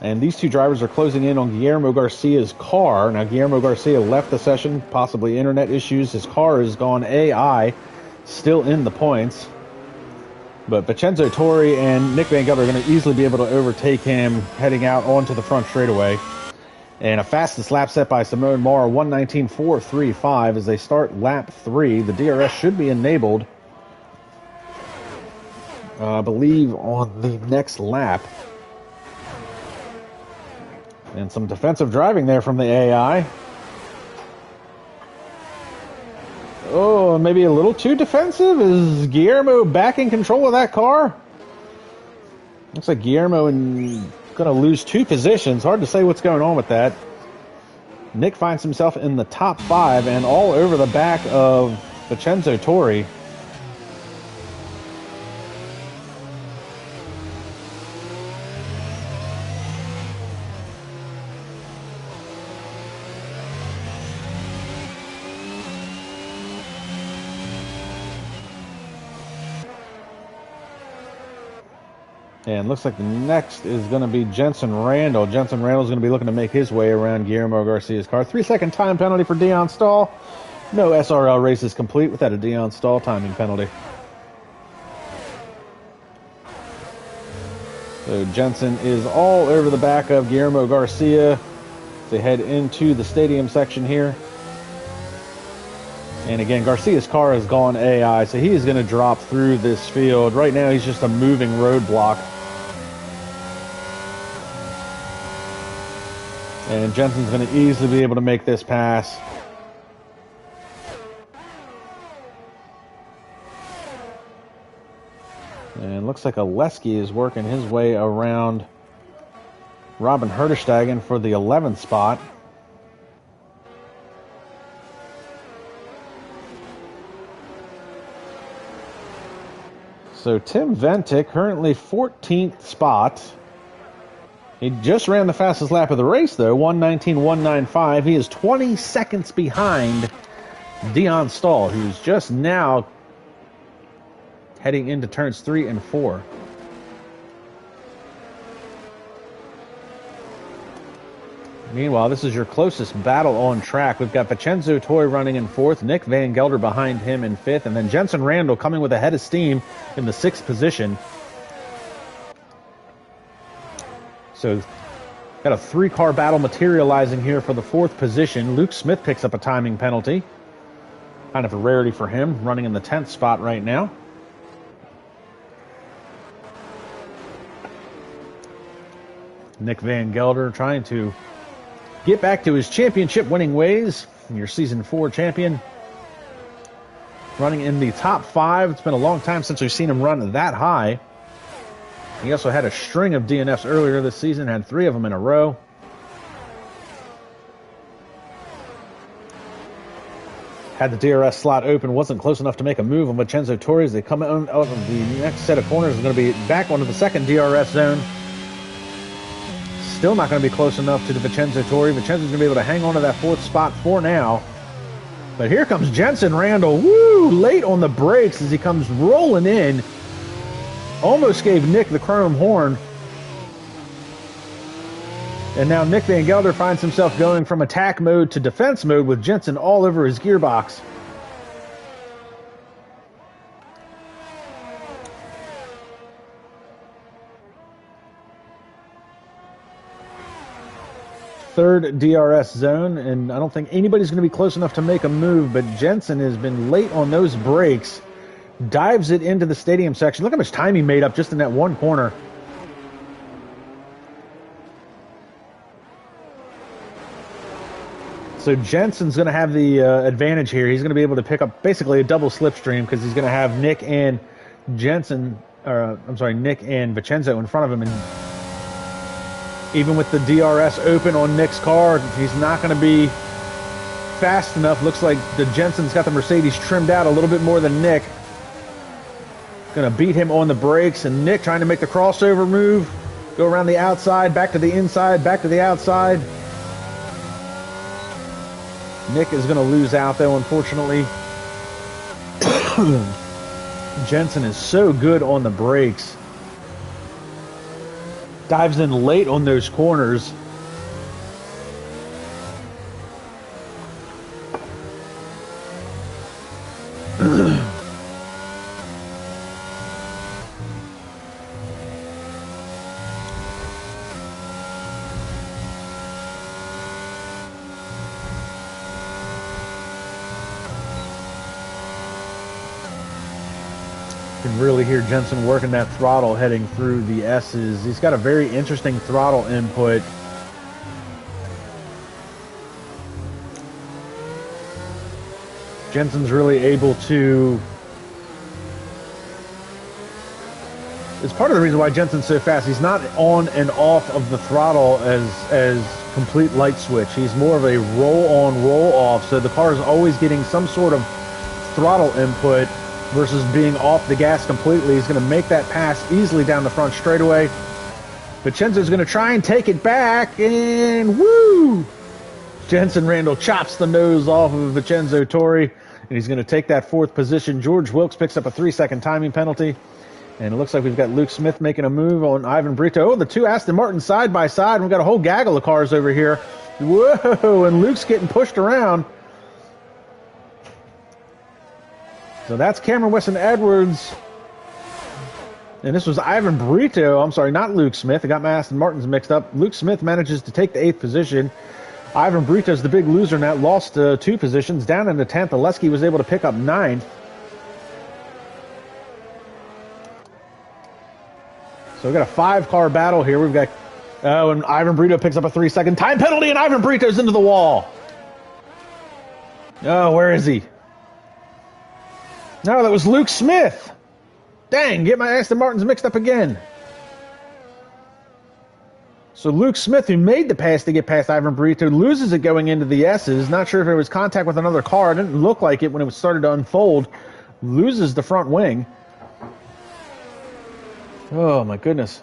And these two drivers are closing in on Guillermo Garcia's car. Now, Guillermo Garcia left the session, possibly internet issues. His car has gone AI, still in the points. But Vincenzo Torre and Nick Van Gelder are going to easily be able to overtake him heading out onto the front straightaway. And a fastest lap set by Simone Mara, 1:19.435 as they start lap 3. The DRS should be enabled, I believe, on the next lap. And some defensive driving there from the AI. Oh, maybe a little too defensive? Is Guillermo back in control of that car? Looks like Guillermo going to lose 2 positions. Hard to say what's going on with that. Nick finds himself in the top 5 and all over the back of Vincenzo Torre. And looks like the next is going to be Jensen Randall. Jensen Randall's going to be looking to make his way around Guillermo Garcia's car. 3-second time penalty for Dion Stahl. No SRL race is complete without a Dion Stahl timing penalty. So Jensen is all over the back of Guillermo Garcia. They head into the stadium section here. And again, Garcia's car has gone AI, so he is going to drop through this field. Right now, he's just a moving roadblock. And Jensen's going to easily be able to make this pass. And looks like Oleski is working his way around Robin Herderstegen for the 11th spot. So Tim Ventic, currently 14th spot. He just ran the fastest lap of the race, though, 1:19.195. He is 20 seconds behind Dion Stahl, who's just now heading into turns 3 and 4. Meanwhile, this is your closest battle on track. We've got Vincenzo Torre running in 4th, Nick Van Gelder behind him in 5th, and then Jensen Randall coming with a head of steam in the 6th position. So, got a 3-car battle materializing here for the 4th position. Luke Smith picks up a timing penalty. Kind of a rarity for him, running in the 10th spot right now. Nick Van Gelder trying to get back to his championship winning ways. Your Season 4 champion. Running in the top 5. It's been a long time since we've seen him run that high. He also had a string of DNFs earlier this season, had 3 of them in a row. Had the DRS slot open, wasn't close enough to make a move on Vincenzo Torres. They come out of the next set of corners. Is going to be back onto the second DRS zone. Still not going to be close enough to the Vincenzo Torres. Vincenzo's going to be able to hang on to that 4th spot for now. But here comes Jensen Randall. Woo! Late on the brakes as he comes rolling in. Almost gave Nick the chrome horn. And now Nick Van Gelder finds himself going from attack mode to defense mode with Jensen all over his gearbox. Third DRS zone, and I don't think anybody's going to be close enough to make a move, but Jensen has been late on those brakes. Dives it into the stadium section. Look how much time he made up just in that one corner. So Jensen's going to have the advantage here. He's going to be able to pick up basically a double slipstream because he's going to have Nick and Nick and Vincenzo in front of him. And even with the DRS open on Nick's car, he's not going to be fast enough. Looks like the Jensen's got the Mercedes trimmed out a little bit more than Nick. Going to beat him on the brakes, and Nick trying to make the crossover move. Go around the outside, back to the inside, back to the outside. Nick is going to lose out, though, unfortunately. Jensen is so good on the brakes. Dives in late on those corners. Can really hear Jensen working that throttle heading through the S's. He's got a very interesting throttle input. Jensen's really able to... It's part of the reason why Jensen's so fast. He's not on and off of the throttle as complete light switch. He's more of a roll on, roll off. So the car is always getting some sort of throttle input versus being off the gas completely. He's going to make that pass easily down the front straightaway. Vincenzo's going to try and take it back, and woo! Jensen Randall chops the nose off of Vincenzo Torres, and he's going to take that 4th position. George Wilkes picks up a 3-second timing penalty, and it looks like we've got Luke Smith making a move on Ivan Brito. Oh, the 2 Aston Martins side by side. We've got a whole gaggle of cars over here. Whoa, and Luke's getting pushed around. So that's Cameron Weston Edwards. And this was Ivan Brito. I'm sorry, not Luke Smith. I got my Aston Martins mixed up. Luke Smith manages to take the 8th position. Ivan Brito's the big loser in that. Lost 2 positions. Down in the 10th. Oleski was able to pick up 9th. So we've got a 5-car battle here. We've got... Oh, and Ivan Brito picks up a 3-second time penalty, and Ivan Brito's into the wall. Oh, where is he? No, that was Luke Smith. Dang, get my Aston Martins mixed up again. So Luke Smith, who made the pass to get past Ivan Brito, loses it going into the S's. Not sure if it was contact with another car. It didn't look like it when it started to unfold. Loses the front wing. Oh, my goodness.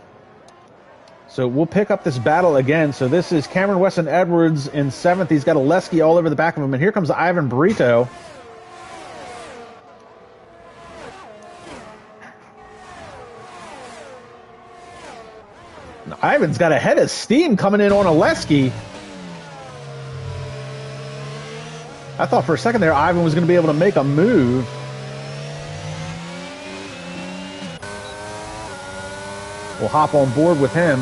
So we'll pick up this battle again. So this is Cameron Weston Edwards in 7th. He's got Oleski all over the back of him. And here comes Ivan Brito. Ivan's got a head of steam coming in on Oleski. I thought for a second there Ivan was going to be able to make a move. We'll hop on board with him.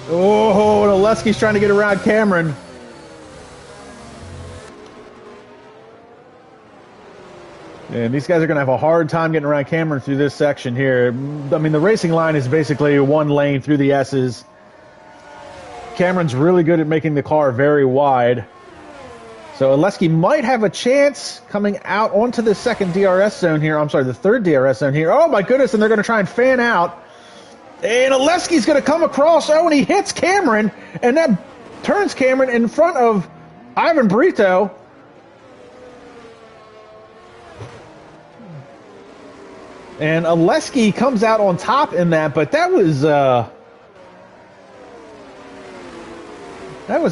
Oh, and Oleski's trying to get around Cameron. And these guys are going to have a hard time getting around Cameron through this section here. I mean, the racing line is basically one lane through the S's. Cameron's really good at making the car very wide. So Oleski might have a chance coming out onto the second DRS zone here. I'm sorry, the third DRS zone here. Oh, my goodness, and they're going to try and fan out. And Oleski's going to come across. Oh, and he hits Cameron. And that turns Cameron in front of Ivan Brito. And Oleski comes out on top in that, but that was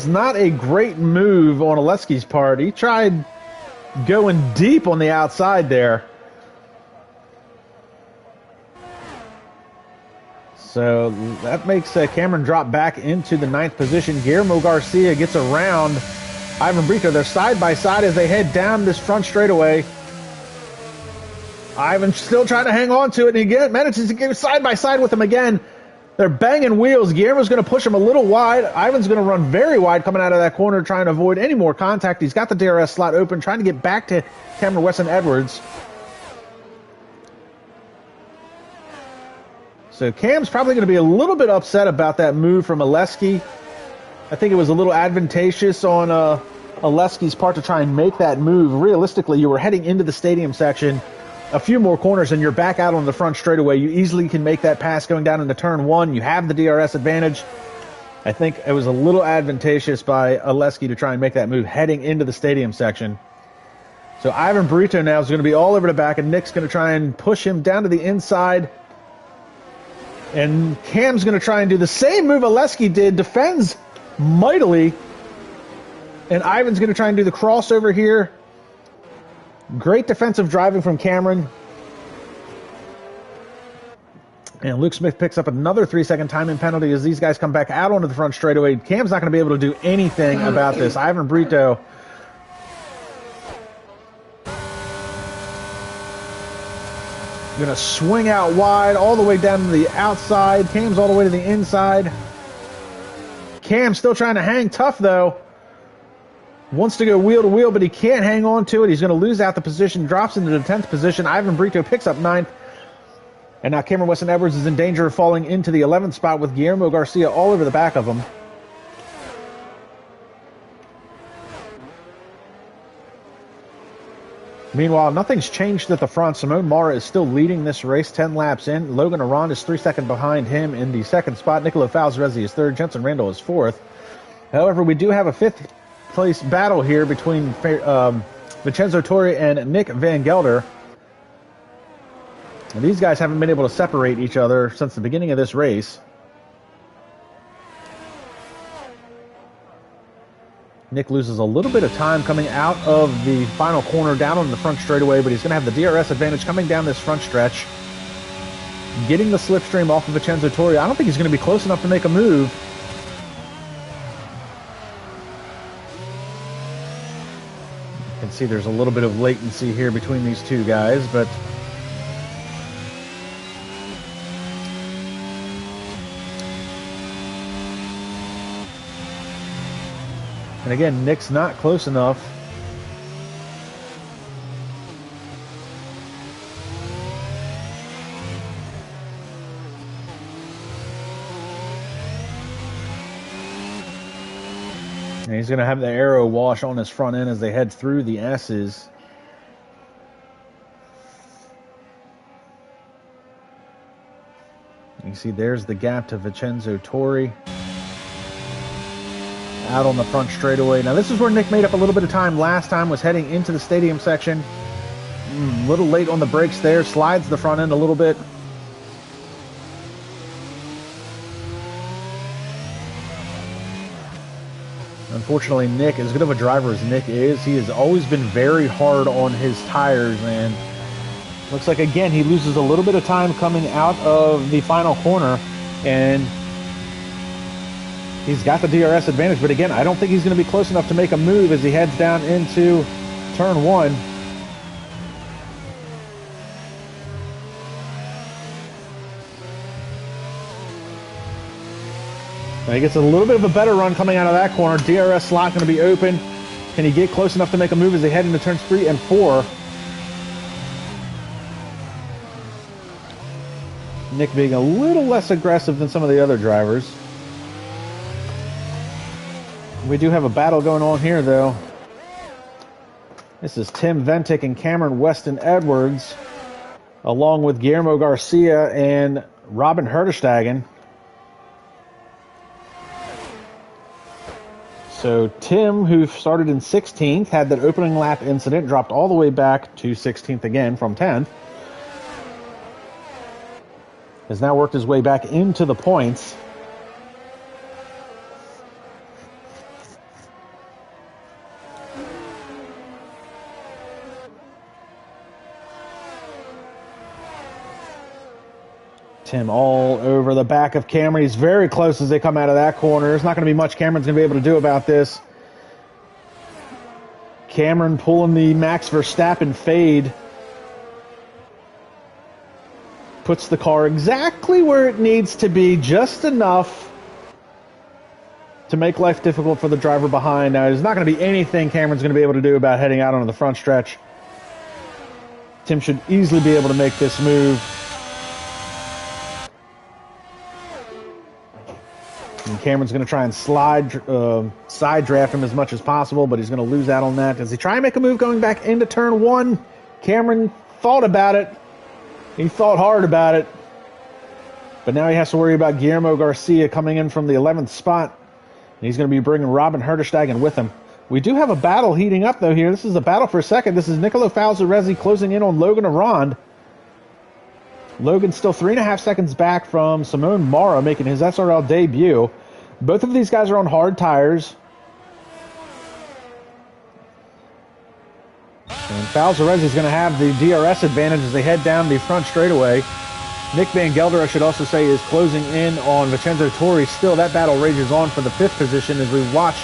not a great move on Oleski's part. He tried going deep on the outside there. So that makes Cameron drop back into the 9th position. Guillermo Garcia gets around Ivan Brito. They're side by side as they head down this front straightaway. Ivan's still trying to hang on to it, and he manages to get side by side with him again. They're banging wheels. Guillermo's going to push him a little wide. Ivan's going to run very wide coming out of that corner, trying to avoid any more contact. He's got the DRS slot open, trying to get back to Cameron Weston Edwards. So Cam's probably going to be a little bit upset about that move from Oleski. I think it was a little advantageous on Oleski's part to try and make that move. Realistically, you were heading into the stadium section, a few more corners, and you're back out on the front straightaway. You easily can make that pass going down into turn 1. You have the DRS advantage. I think it was a little advantageous by Oleski to try and make that move heading into the stadium section. So Ivan Brito now is going to be all over the back, and Nick's going to try and push him down to the inside. And Cam's going to try and do the same move Oleski did, defends mightily. And Ivan's going to try and do the crossover here. Great defensive driving from Cameron. And Luke Smith picks up another 3-second timing penalty as these guys come back out onto the front straightaway. Cam's not going to be able to do anything about this. Ivan Brito going to swing out wide all the way down to the outside. Cam's all the way to the inside. Cam still trying to hang tough, though. Wants to go wheel to wheel, but he can't hang on to it. He's going to lose out the position, drops into the 10th position. Ivan Brito picks up 9th. And now Cameron Weston Edwards is in danger of falling into the 11th spot with Guillermo Garcia all over the back of him. Meanwhile, nothing's changed at the front. Simone Mara is still leading this race 10 laps in. Logan Arand is 3 seconds behind him in the 2nd spot. Nicolo Falzaresi is 3rd. Jensen Randall is 4th. However, we do have a 5th place battle here between Vincenzo Torre and Nick Van Gelder. And these guys haven't been able to separate each other since the beginning of this race. Nick loses a little bit of time coming out of the final corner down on the front straightaway, but he's going to have the DRS advantage coming down this front stretch. Getting the slipstream off of Vincenzo Torre. I don't think he's going to be close enough to make a move. You can see there's a little bit of latency here between these two guys, but and again, Nick's not close enough. And he's going to have the aero wash on his front end as they head through the S's. You see there's the gap to Vincenzo Torre. Out on the front straightaway. Now this is where Nick made up a little bit of time last time, was heading into the stadium section. A little late on the brakes there, slides the front end a little bit. Unfortunately, Nick, as good of a driver as Nick is, he has always been very hard on his tires, and looks like again he loses a little bit of time coming out of the final corner, and he's got the DRS advantage, but again, I don't think he's going to be close enough to make a move as he heads down into turn 1. Now he gets a little bit of a better run coming out of that corner. DRS slot going to be open. Can he get close enough to make a move as they head into turns 3 and 4? Nick being a little less aggressive than some of the other drivers. We do have a battle going on here, though. This is Tim Ventic and Cameron Weston Edwards, along with Guillermo Garcia and Robin Herderstagen. So Tim, who started in 16th, had that opening lap incident, dropped all the way back to 16th again from 10th. Has now worked his way back into the points. Tim all over the back of Cameron. He's very close as they come out of that corner. There's not going to be much Cameron's going to be able to do about this. Cameron pulling the Max Verstappen fade. Puts the car exactly where it needs to be, just enough to make life difficult for the driver behind. Now, there's not going to be anything Cameron's going to be able to do about heading out onto the front stretch. Tim should easily be able to make this move. And Cameron's going to try and side draft him as much as possible, but he's going to lose out on that. Does he try and make a move going back into turn one? Cameron thought about it. He thought hard about it. But now he has to worry about Guillermo Garcia coming in from the 11th spot. And he's going to be bringing Robin Herderstagen with him. We do have a battle heating up, though, here. This is a battle for a second. This is Nicolo Falzaresi closing in on Logan Arond. Logan's still 3.5 seconds back from Simone Mara making his SRL debut. Both of these guys are on hard tires. And Falzaresi is going to have the DRS advantage as they head down the front straightaway. Nick Van Gelder, I should also say, is closing in on Vincenzo Torri. Still, that battle rages on for the 5th position as we watch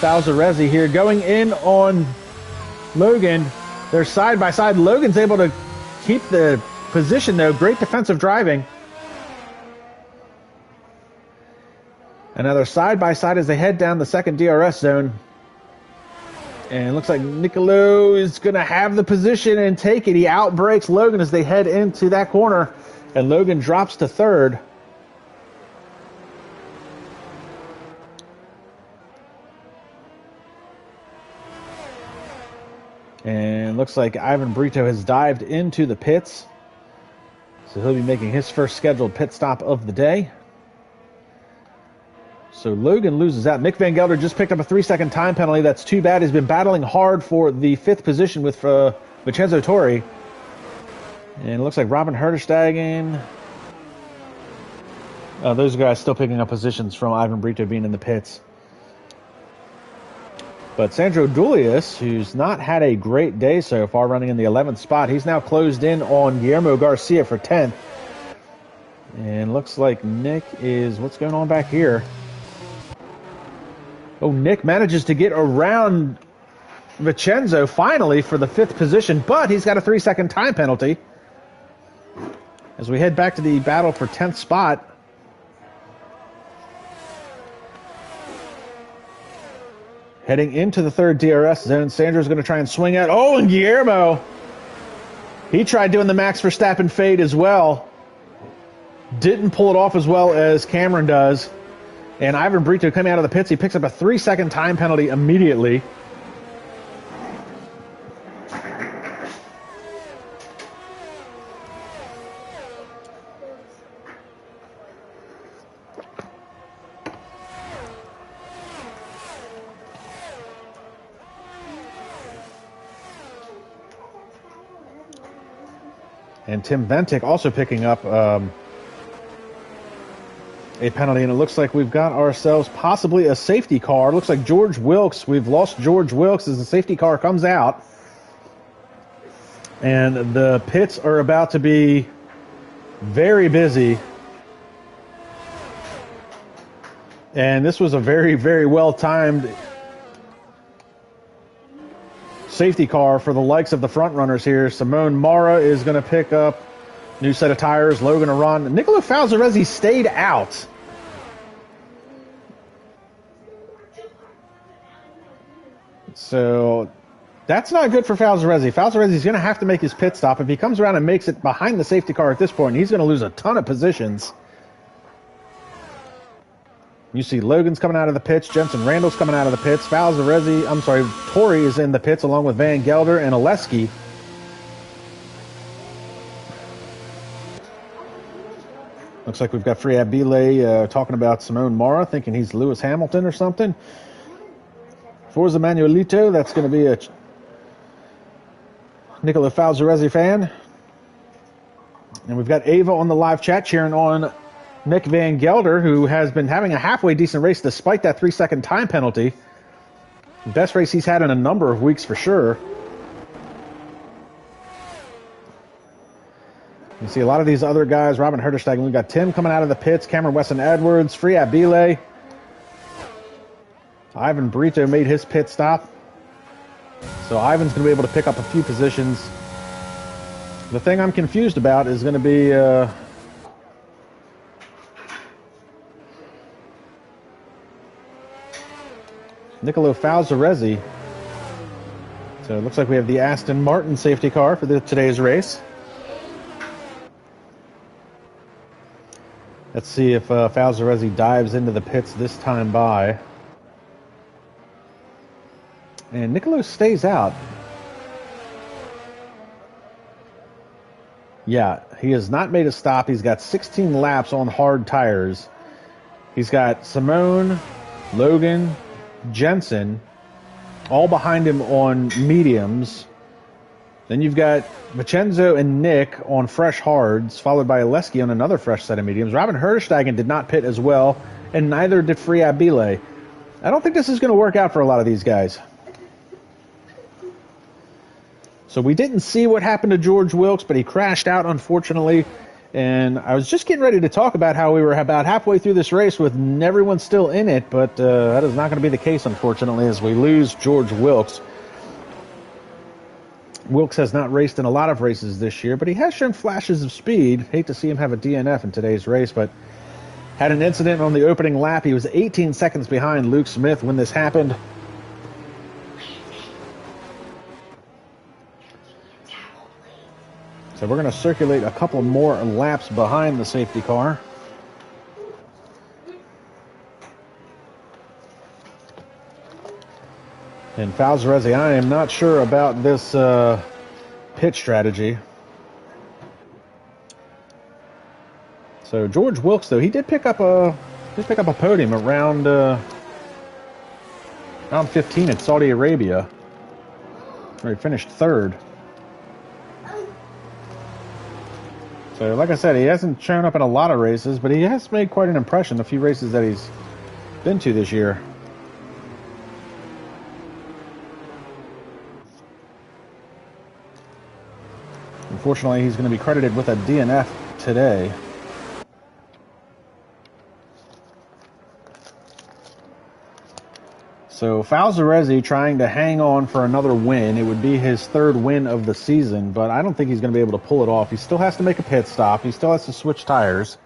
Falzaresi here going in on Logan. They're side by side. Logan's able to keep the position, though. Great defensive driving. And now they're side by side as they head down the second DRS zone. And it looks like Nicolo is going to have the position and take it. He outbrakes Logan as they head into that corner. And Logan drops to third. And looks like Ivan Brito has dived into the pits. So he'll be making his first scheduled pit stop of the day. So Logan loses out. Nick Van Gelder just picked up a 3-second time penalty. That's too bad. He's been battling hard for the 5th position with Vincenzo Torri. And it looks like Robin Herderstagen. Those guys still picking up positions from Ivan Brito being in the pits. But Sandro Dulius, who's not had a great day so far, running in the 11th spot, he's now closed in on Guillermo Garcia for 10th. And looks like Nick is... What's going on back here? Oh, Nick manages to get around Vincenzo finally for the 5th position, but he's got a 3-second time penalty. As we head back to the battle for 10th spot. Heading into the 3rd DRS zone, Sandro's going to try and swing out. Oh, and Guillermo! He tried doing the Max Verstappen fade as well. Didn't pull it off as well as Cameron does. And Ivan Brito coming out of the pits, he picks up a 3-second time penalty immediately. And Tim Ventic also picking up a penalty, and it looks like we've got ourselves possibly a safety car. It looks like George Wilkes. We've lost George Wilkes as the safety car comes out. And the pits are about to be very busy. And this was a very, very well-timed safety car for the likes of the front runners here. Simone Mara is going to pick up new set of tires. Logan Arond. Nicolo Falzaresi stayed out. So that's not good for Falzaresi. Falzaresi's going to have to make his pit stop. If he comes around and makes it behind the safety car at this point, he's going to lose a ton of positions. You see Logan's coming out of the pits. Jensen Randall's coming out of the pits. Torri is in the pits along with Van Gelder and Oleski. Looks like we've got Free Abile talking about Simone Mara, thinking he's Lewis Hamilton or something. Forza Manuelito, that's going to be a Nicola Falzaresi fan. And we've got Ava on the live chat cheering on Mick Van Gelder, who has been having a halfway decent race despite that 3-second time penalty. Best race he's had in a number of weeks for sure. You see a lot of these other guys, Robin Herterstegen. We've got Tim coming out of the pits, Cameron Weston-Edwards, Free Abile. Ivan Brito made his pit stop. So Ivan's going to be able to pick up a few positions. The thing I'm confused about is going to be Nicolo Falzaresi. So it looks like we have the Aston Martin safety car for today's race. Let's see if Falzaresi dives into the pits this time by. And Nicolo stays out. Yeah, he has not made a stop. He's got 16 laps on hard tires. He's got Simone, Logan, Jensen, all behind him on mediums. Then you've got Vincenzo and Nick on fresh hards, followed by Oleski on another fresh set of mediums. Robin Herterstegen did not pit as well, and neither did Free Abile. I don't think this is going to work out for a lot of these guys. So we didn't see what happened to George Wilkes, but he crashed out, unfortunately. And I was just getting ready to talk about how we were about halfway through this race with everyone still in it, but that is not going to be the case, unfortunately, as we lose George Wilkes. Wilkes has not raced in a lot of races this year, but he has shown flashes of speed. Hate to see him have a DNF in today's race, but had an incident on the opening lap. He was 18 seconds behind Luke Smith when this happened. So we're going to circulate a couple more laps behind the safety car. And Falzaresi, I am not sure about this pit strategy. So George Wilkes, though, he did pick up a podium around 15 at Saudi Arabia, where he finished third. So, like I said, he hasn't shown up in a lot of races, but he has made quite an impression a few races that he's been to this year. Unfortunately, he's going to be credited with a DNF today. So Falzaresi trying to hang on for another win. It would be his third win of the season, but I don't think he's going to be able to pull it off. He still has to make a pit stop. He still has to switch tires.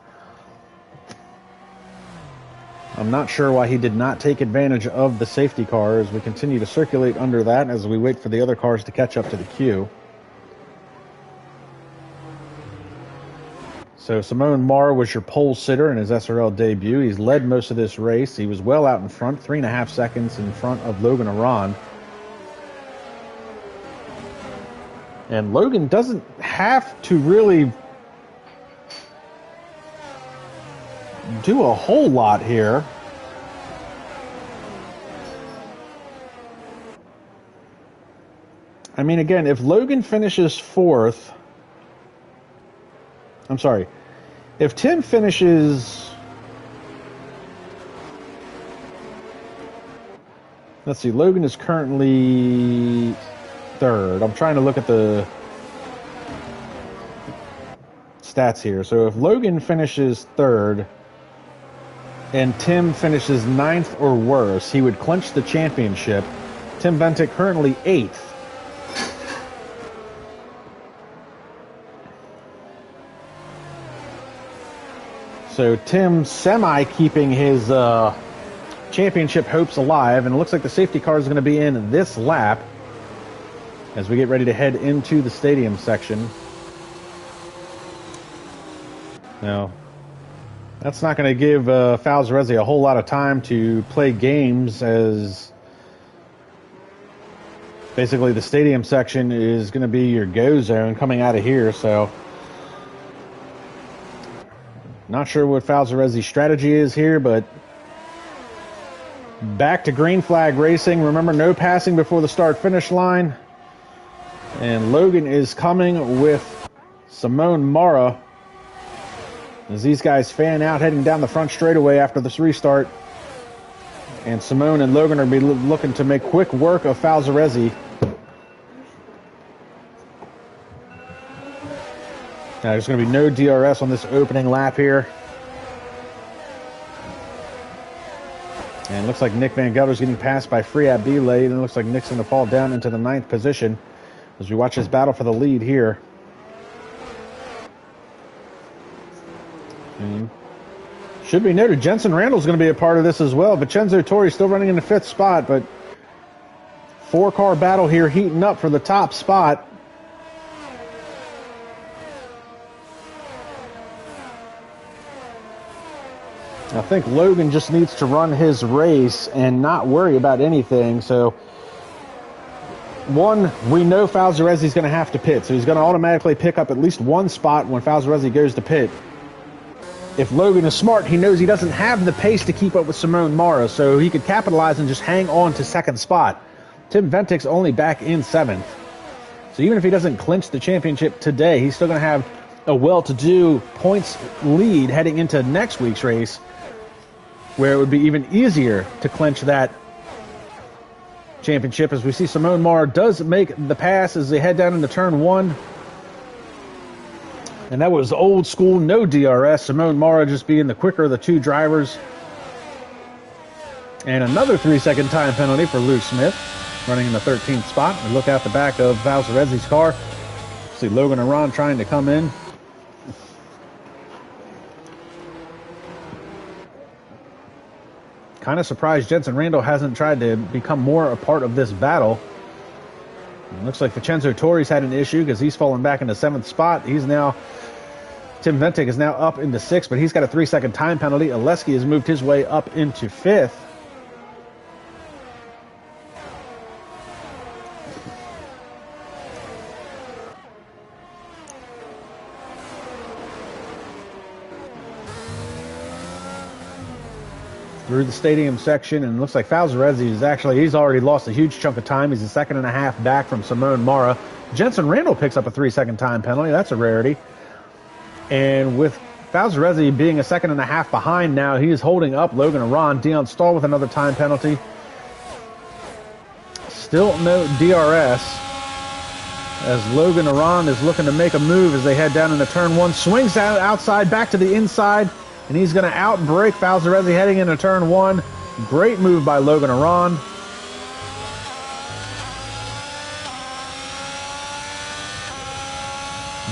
I'm not sure why he did not take advantage of the safety car as we continue to circulate under that as we wait for the other cars to catch up to the queue. So Simone Mara was your pole sitter in his SRL debut. He's led most of this race. He was well out in front, 3.5 seconds in front of Logan Aron. And Logan doesn't have to really do a whole lot here. I mean, again, if Logan finishes fourth, I'm sorry, if Tim finishes, let's see, Logan is currently third. I'm trying to look at the stats here. So if Logan finishes third and Tim finishes ninth or worse, he would clinch the championship. Tim Bentic currently eighth. So Tim semi-keeping his championship hopes alive, and it looks like the safety car is going to be in this lap as we get ready to head into the stadium section. Now, that's not going to give Falzaresi a whole lot of time to play games, as basically the stadium section is going to be your go zone coming out of here, so Not sure what Falzaresi's strategy is here, but back to green flag racing. Remember, no passing before the start-finish line. And Logan is coming with Simone Mara as these guys fan out, heading down the front straightaway after this restart. And Simone and Logan are be looking to make quick work of Falzaresi. Now, there's going to be no DRS on this opening lap here. And it looks like Nick Van Gelder's getting passed by Free Abile. And it looks like Nick's going to fall down into the 9th position as we watch this battle for the lead here. And should be noted, Jensen Randall's going to be a part of this as well. Vincenzo Torri still running in the 5th spot, but 4-car battle here heating up for the top spot. I think Logan just needs to run his race and not worry about anything. So, one, we know Falzaresi's going to have to pit, so he's going to automatically pick up at least one spot when Falzaresi goes to pit. If Logan is smart, he knows he doesn't have the pace to keep up with Simone Mara, so he could capitalize and just hang on to 2nd spot. Tim Ventic's only back in 7th. So even if he doesn't clinch the championship today, he's still going to have a well-to-do points lead heading into next week's race, where it would be even easier to clinch that championship. As we see, Simone Mara does make the pass as they head down into turn 1. And that was old school, no DRS. Simone Mara just being the quicker of the two drivers. And another 3-second time penalty for Luke Smith, running in the 13th spot. And look out the back of Falzaresi's car. See Logan and Ron trying to come in. Kind of surprised Jensen Randall hasn't tried to become more a part of this battle. It looks like Vincenzo Torri's had an issue because he's fallen back into 7th spot. Tim Ventic is now up into 6th, but he's got a 3-second time penalty. Oleski has moved his way up into 5th. Through the stadium section, and it looks like Falzaresi he's already lost a huge chunk of time. He's a 2.5 back from Simone Mara. Jensen Randall picks up a 3-second time penalty. That's a rarity. And with Falzaresi being a 2.5 behind now, he is holding up Logan Aron. Dion Stahl with another time penalty. Still no DRS as Logan Aron is looking to make a move as they head down into turn 1. Swings out outside, back to the inside. And he's going to outbrake Falzaresi heading into turn 1. Great move by Logan Aron.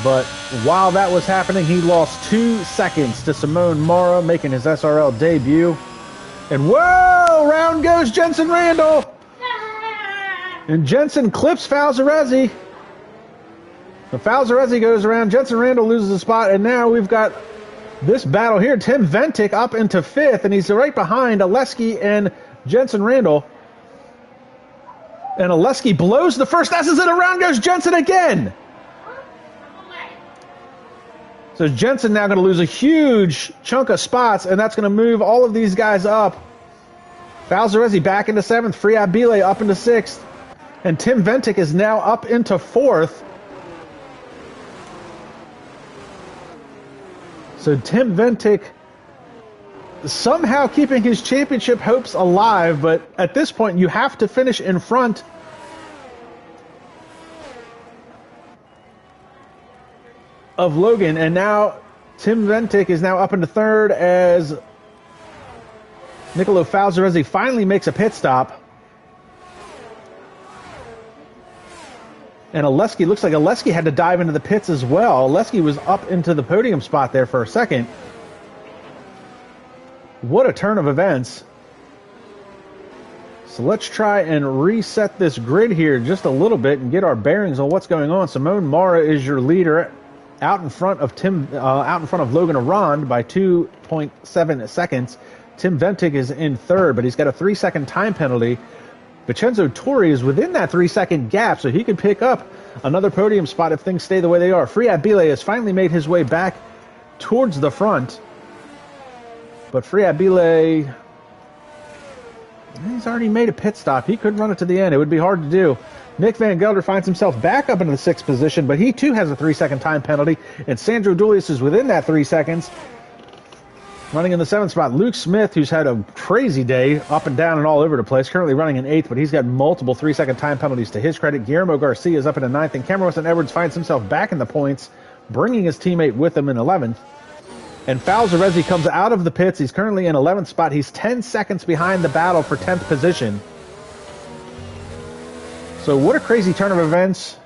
But while that was happening, he lost 2 seconds to Simone Mara, making his SRL debut. And whoa, round goes Jensen Randall. And Jensen clips Falzaresi. So Falzaresi goes around, Jensen Randall loses a spot, and now we've got this battle here. Tim Ventic up into 5th, and he's right behind Oleski and Jensen Randall. And Oleski blows the first S's, and around goes Jensen again. So Jensen now going to lose a huge chunk of spots, and that's going to move all of these guys up. Falzaresi back into 7th, Free Abile up into 6th, and Tim Ventic is now up into 4th. So Tim Ventic somehow keeping his championship hopes alive, but at this point you have to finish in front of Logan. And now Tim Ventic is now up into 3rd as Nicolo Falzaresi finally makes a pit stop. And Oleski, looks like Oleski had to dive into the pits as well. Oleski was up into the podium spot there for a second. What a turn of events. So let's try and reset this grid here just a little bit and get our bearings on what's going on. Simone Mara is your leader, out in front of Logan Aron by 2.7 seconds. Tim Ventic is in 3rd, but he's got a 3-second time penalty. Vincenzo Torri is within that 3-second gap, so he could pick up another podium spot if things stay the way they are. Free Abile has finally made his way back towards the front. But Friabile, he's already made a pit stop. He could run it to the end. It would be hard to do. Nick Van Gelder finds himself back up into the 6th position, but he too has a 3-second time penalty, and Sandro Dulius is within that 3 seconds. Running in the 7th spot, Luke Smith, who's had a crazy day, up and down and all over the place, currently running in 8th, but he's got multiple 3-second time penalties to his credit. Guillermo Garcia is up in the 9th, and Cameron Weston Edwards finds himself back in the points, bringing his teammate with him in 11th. And Falzarezzi comes out of the pits. He's currently in 11th spot. He's 10 seconds behind the battle for 10th position. So what a crazy turn of events.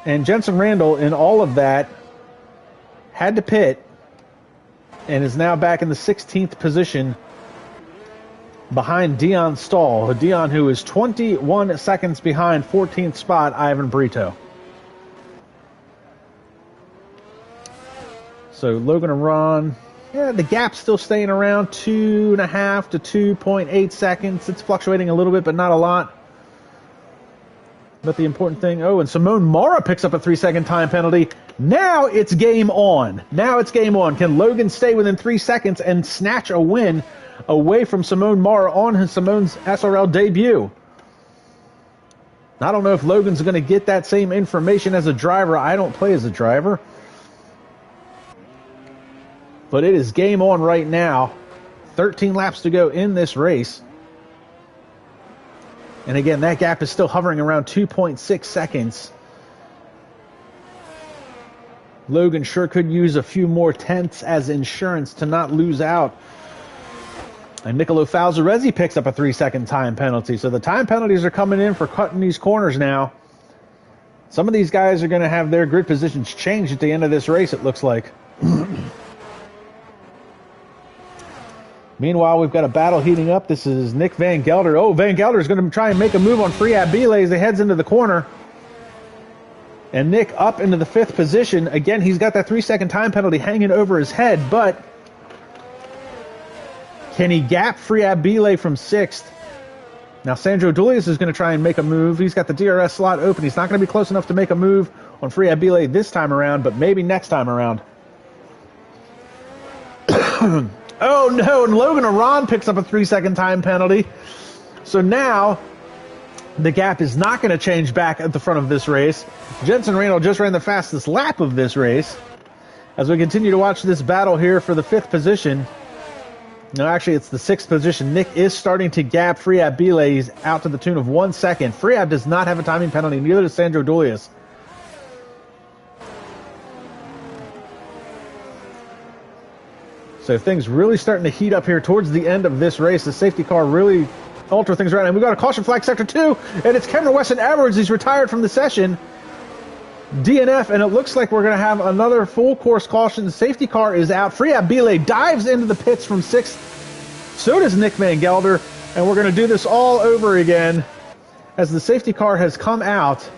And Jensen Randall, in all of that, had to pit and is now back in the 16th position behind Dion Stahl. Dion, who is 21 seconds behind 14th spot Ivan Brito. So Logan and Ron, yeah, the gap's still staying around 2.5 to 2.8 seconds. It's fluctuating a little bit, but not a lot. But the important thing, and Simone Mara picks up a 3-second time penalty. Now it's game on. Now it's game on. Can Logan stay within 3 seconds and snatch a win away from Simone Mara on Simone's SRL debut? I don't know if Logan's going to get that same information as a driver. I don't play as a driver. But it is game on right now. 13 laps to go in this race. And again, that gap is still hovering around 2.6 seconds. Logan sure could use a few more tenths as insurance to not lose out. And Nicolo Falzarezzi picks up a 3-second time penalty. So the time penalties are coming in for cutting these corners now. Some of these guys are going to have their grid positions changed at the end of this race, it looks like. Meanwhile, we've got a battle heating up. This is Nick Van Gelder. Oh, Van Gelder is going to try and make a move on Friabile as he heads into the corner. And Nick up into the 5th position. Again, he's got that 3-second time penalty hanging over his head, but can he gap Friabile from 6th? Now, Sandro Dulius is going to try and make a move. He's got the DRS slot open. He's not going to be close enough to make a move on Friabile this time around, but maybe next time around. Oh, no, and Logan Aron picks up a 3-second time penalty. So now the gap is not going to change back at the front of this race. Jensen Randall just ran the fastest lap of this race. As we continue to watch this battle here for the 5th position. No, actually, it's the 6th position. Nick is starting to gap Friabile. He's out to the tune of 1 second. Friab does not have a timing penalty, neither does Sandro Dulius. So things really starting to heat up here towards the end of this race. The safety car really alter things around. And we've got a caution flag sector 2, and it's Cameron Weston Edwards. He's retired from the session. DNF, and it looks like we're going to have another full course caution. The safety car is out. Friabile dives into the pits from 6th. So does Nick Van Gelder, and we're going to do this all over again as the safety car has come out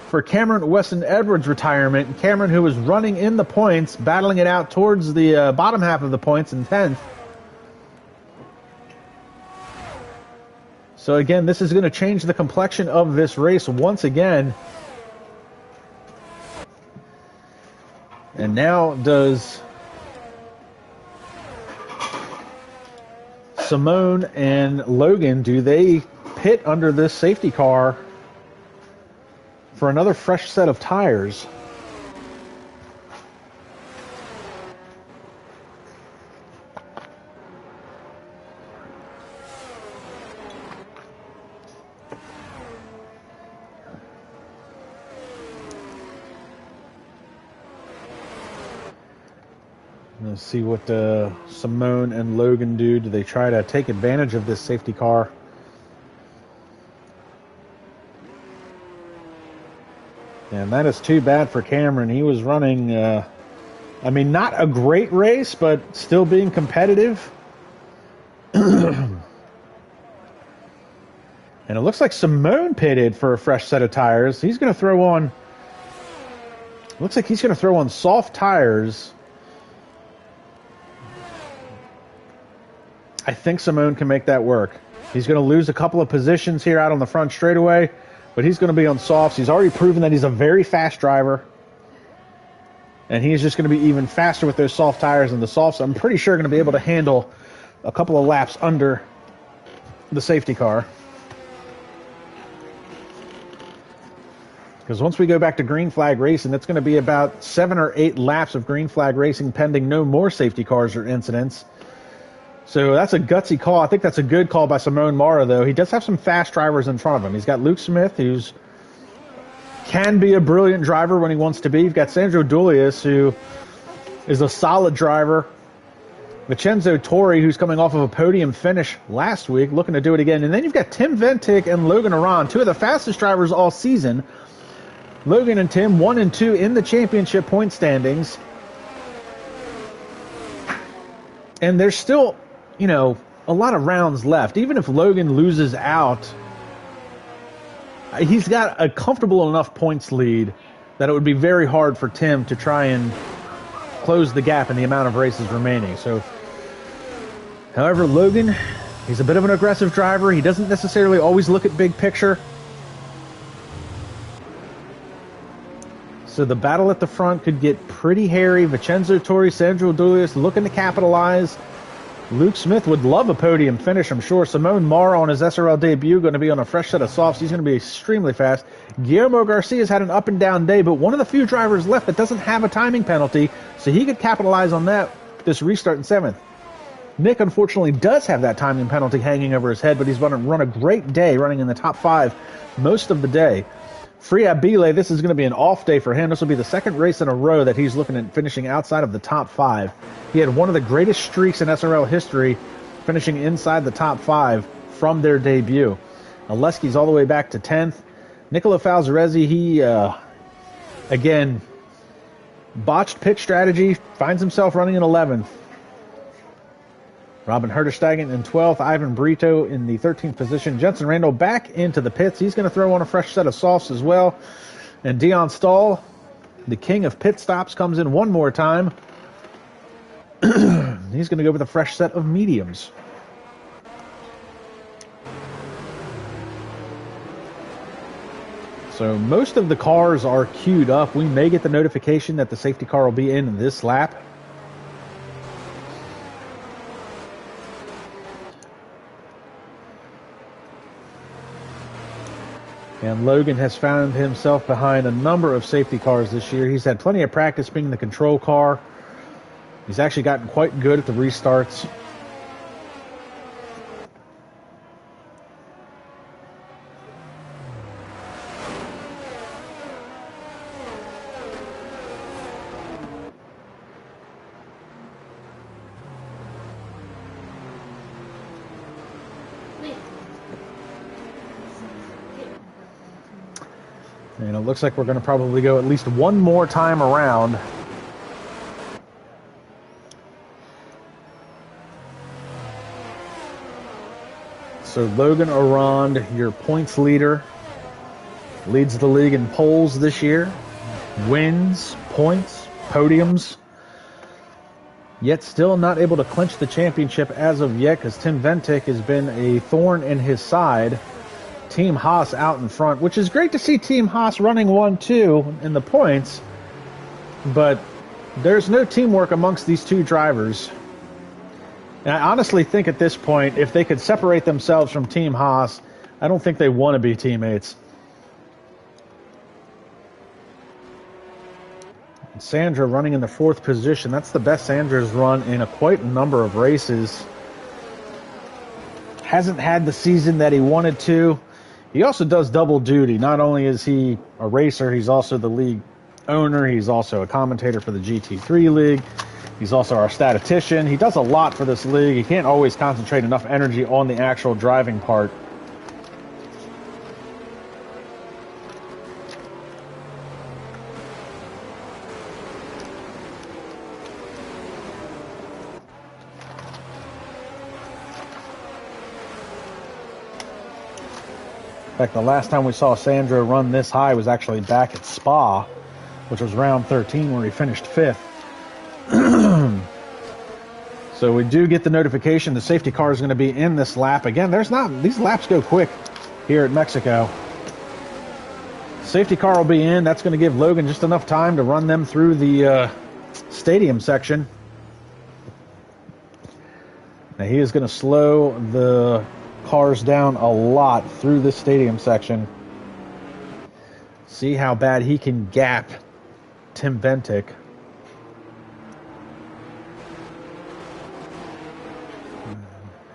for Cameron Weston Edwards' retirement. Cameron, who was running in the points, battling it out towards the bottom half of the points in 10th. So again, this is going to change the complexion of this race once again. And now does Simone and Logan, do they pit under this safety car for another fresh set of tires? Let's see what Simone and Logan do. Do they try to take advantage of this safety car? And that is too bad for Cameron. He was running, I mean, not a great race, but still being competitive. And it looks like Simone pitted for a fresh set of tires. He's going to throw on, looks like he's going to throw on soft tires. I think Simone can make that work. He's going to lose a couple of positions here out on the front straightaway, but he's going to be on softs. He's already proven that he's a very fast driver. And he's just going to be even faster with those soft tires, and the softs, I'm pretty sure, going to be able to handle a couple of laps under the safety car. Because once we go back to green flag racing, it's going to be about 7 or 8 laps of green flag racing pending no more safety cars or incidents. So that's a gutsy call. I think that's a good call by Simone Mara, though. He does have some fast drivers in front of him. He's got Luke Smith, who's can be a brilliant driver when he wants to be. You've got Sandro Dulius, who is a solid driver. Vincenzo Torri, who's coming off of a podium finish last week, looking to do it again. And then you've got Tim Ventic and Logan Aron, two of the fastest drivers all season. Logan and Tim, 1 and 2 in the championship point standings. And there's still, a lot of rounds left. Even if Logan loses out, he's got a comfortable enough points lead that it would be very hard for Tim to try and close the gap in the amount of races remaining. So, however, Logan, he's a bit of an aggressive driver. He doesn't necessarily always look at big picture. So the battle at the front could get pretty hairy. Vincenzo Torri, Sandro Dulius looking to capitalize. Luke Smith would love a podium finish, I'm sure. Simone Mara on his SRL debut, going to be on a fresh set of softs. He's going to be extremely fast. Guillermo Garcia's had an up and down day, but one of the few drivers left that doesn't have a timing penalty, so he could capitalize on that this restart in 7th. Nick, unfortunately, does have that timing penalty hanging over his head, but he's run a great day, running in the top 5 most of the day. Free Abile, this is going to be an off day for him. This will be the second race in a row that he's looking at finishing outside of the top 5. He had one of the greatest streaks in SRL history, finishing inside the top 5 from their debut. Oleski's all the way back to 10th. Nicolo Falzaresi, he, again, botched pit strategy, finds himself running in 11th. Robin Herterstegen in 12th. Ivan Brito in the 13th position. Jensen Randall back into the pits. He's going to throw on a fresh set of softs as well. And Dion Stahl, the king of pit stops, comes in one more time. He's going to go with a fresh set of mediums. So most of the cars are queued up. We may get the notification that the safety car will be in this lap. And Logan has found himself behind a number of safety cars this year. He's had plenty of practice being the control car. He's actually gotten quite good at the restarts. And it looks like we're going to probably go at least one more time around. So Logan Arond, your points leader, leads the league in poles this year. Wins, points, podiums. Yet still not able to clinch the championship as of yet, because Tim Ventic has been a thorn in his side. Team Haas out in front, which is great to see Team Haas running 1-2 in the points, but there's no teamwork amongst these two drivers. And I honestly think at this point, if they could separate themselves from Team Haas, I don't think they want to be teammates. Sandra running in the 4th position. That's the best Sandra's run in quite a number of races. Hasn't had the season that he wanted to. He also does double duty. Not only is he a racer, he's also the league owner. He's also a commentator for the GT3 league. He's also our statistician. He does a lot for this league. He can't always concentrate enough energy on the actual driving part. In fact, the last time we saw Sandro run this high was actually back at Spa, which was round 13 where he finished 5th. So we do get the notification the safety car is going to be in this lap. Again, these laps go quick here at Mexico. Safety car will be in. That's going to give Logan just enough time to run them through the stadium section. Now he is going to slow the cars down a lot through this stadium section. See how bad he can gap Tim Ventic.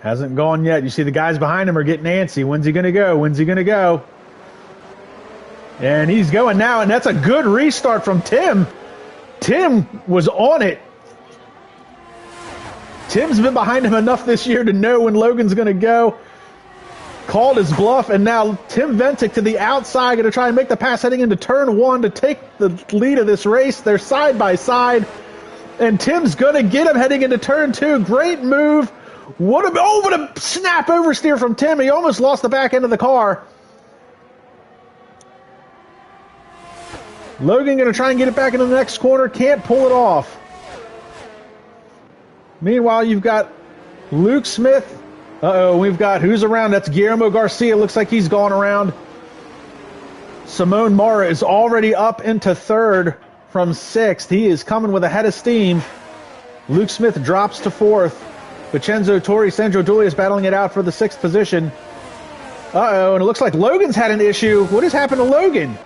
Hasn't gone yet. You see the guys behind him are getting antsy. When's he going to go? When's he going to go? And he's going now, and that's a good restart from Tim. Tim was on it. Tim's been behind him enough this year to know when Logan's going to go. Called his bluff, and now Tim Ventic to the outside, going to try and make the pass heading into turn 1 to take the lead of this race. They're side by side, and Tim's going to get him heading into turn 2. Great move. What a snap oversteer from Tim. He almost lost the back end of the car. Logan going to try and get it back into the next corner. Can't pull it off. Meanwhile, you've got Luke Smith. We've got who's around. That's Guillermo Garcia. Looks like he's gone around. Simone Mara is already up into 3rd from 6th. He is coming with a head of steam. Luke Smith drops to 4th. Vincenzo Torri, Sandro Dulli is battling it out for the 6th position. And it looks like Logan's had an issue. What has happened to Logan?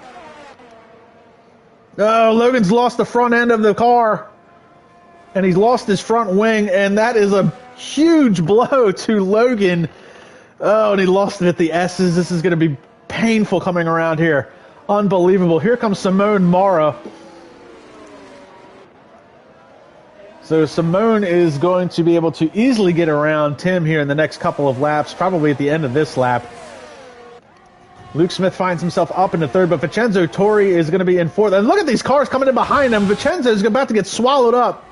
Oh, Logan's lost the front end of the car. And he's lost his front wing, and that is a huge blow to Logan. Oh, and he lost it at the S's. This is going to be painful coming around here. Unbelievable. Here comes Simone Mara. So Simone is going to be able to easily get around Tim here in the next couple of laps, probably at the end of this lap. Luke Smith finds himself up into 3rd, but Vincenzo Torri is going to be in 4th. And look at these cars coming in behind him. Vincenzo is about to get swallowed up.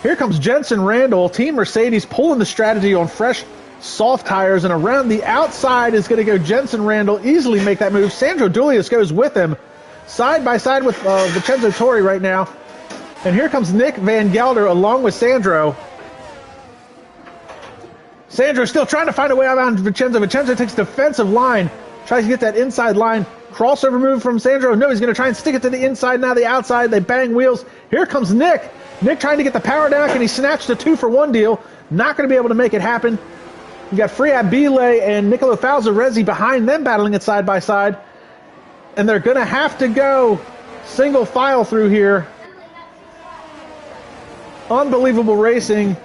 Here comes Jensen Randall, Team Mercedes, pulling the strategy on fresh, soft tires, and around the outside is going to go Jensen Randall, easily make that move. Sandro Dulli goes with him, side by side with Vincenzo Torri right now. And here comes Nick Van Gelder along with Sandro. Sandro still trying to find a way around Vincenzo. Vincenzo takes defensive line, tries to get that inside line. Crossover move from Sandro. No, he's going to try and stick it to the inside, now the outside. They bang wheels. Here comes Nick. Nick trying to get the power down. Can he snatch the 2-for-1 deal? Not going to be able to make it happen. You got Friab Belay and Nicolo Falzarezzi behind them battling it side by side. And they're going to have to go single file through here. Unbelievable racing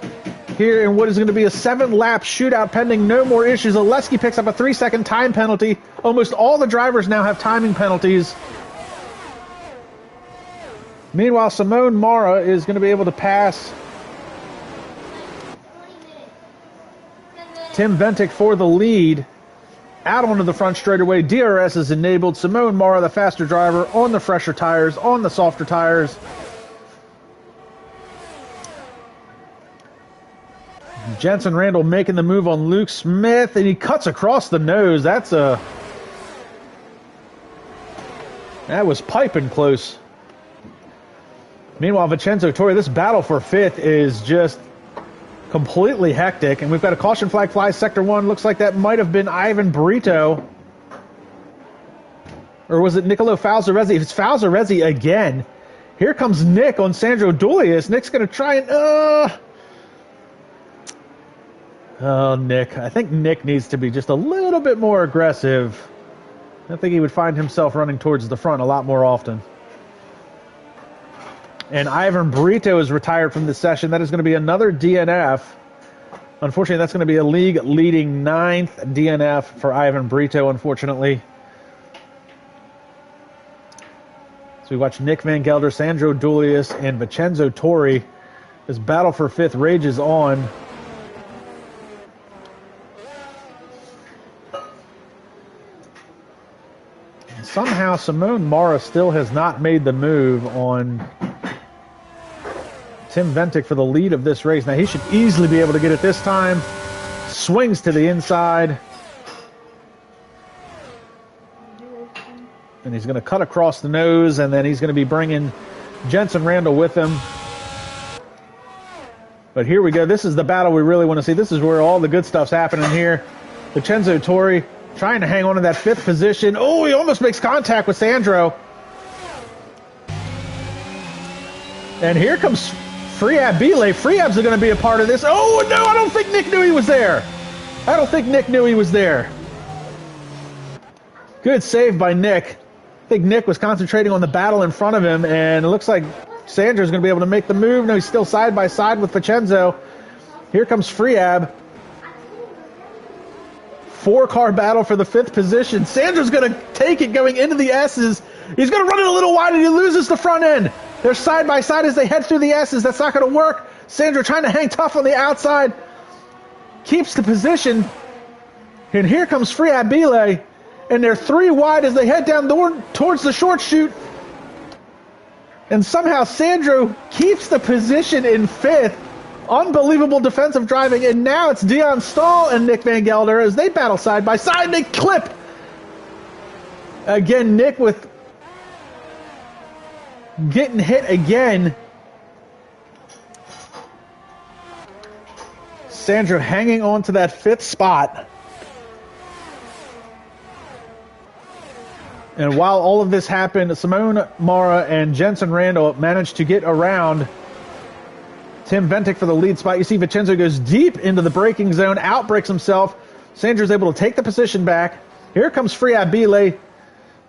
here in what is going to be a 7-lap shootout pending no more issues. Oleski picks up a 3-second time penalty. Almost all the drivers now have timing penalties. Meanwhile, Simone Mara is going to be able to pass Tim Ventic for the lead. Out onto the front straightaway. DRS is enabled. Simone Mara, the faster driver, on the fresher tires, on the softer tires. Jensen Randall making the move on Luke Smith, and he cuts across the nose. That was piping close. Meanwhile, Vincenzo Torri, this battle for 5th is just completely hectic, and we've got a caution flag fly sector 1. Looks like that might have been Ivan Brito. Or was it Nicolo Falzarezzi? It's Falzarezzi again. Here comes Nick on Sandro Dulli. Nick's going to try and... Oh, Nick. I think Nick needs to be just a little bit more aggressive. I think he would find himself running towards the front a lot more often. And Ivan Brito is retired from this session. That is going to be another DNF. Unfortunately, that's going to be a league-leading 9th DNF for Ivan Brito, unfortunately. So we watch Nick Van Gelder, Sandro Dulli, and Vincenzo Torri. This battle for 5th rages on. And somehow Simone Mara still has not made the move on Tim Ventic for the lead of this race. Now he should easily be able to get it this time. Swings to the inside. And he's going to cut across the nose, and then he's going to be bringing Jensen Randall with him. But here we go. This is the battle we really want to see. This is where all the good stuff's happening here. Vincenzo Torri Trying to hang on to that 5th position. Oh, he almost makes contact with Sandro. And here comes Friab Belay. Friab's going to be a part of this. Oh, no, I don't think Nick knew he was there. I don't think Nick knew he was there. Good save by Nick. I think Nick was concentrating on the battle in front of him, and it looks like Sandro's going to be able to make the move. No, he's still side by side with Vincenzo. Here comes Friab. 4-car battle for the 5th position. Sandro's going to take it going into the S's. He's going to run it a little wide, and he loses the front end. They're side by side as they head through the S's. That's not going to work. Sandro trying to hang tough on the outside. Keeps the position. And here comes Friab Belay. And they're 3 wide as they head down towards the short chute. And somehow Sandro keeps the position in 5th. Unbelievable defensive driving. And now it's Dion Stahl and Nick Van Gelder as they battle side by side. They clip. Again, Nick with getting hit again. Sandro hanging on to that 5th spot. And while all of this happened, Simone Mara and Jensen Randall managed to get around Tim Ventic for the lead spot. You see Vincenzo goes deep into the braking zone, outbreaks himself. Sandro's able to take the position back. Here comes Friab Belay.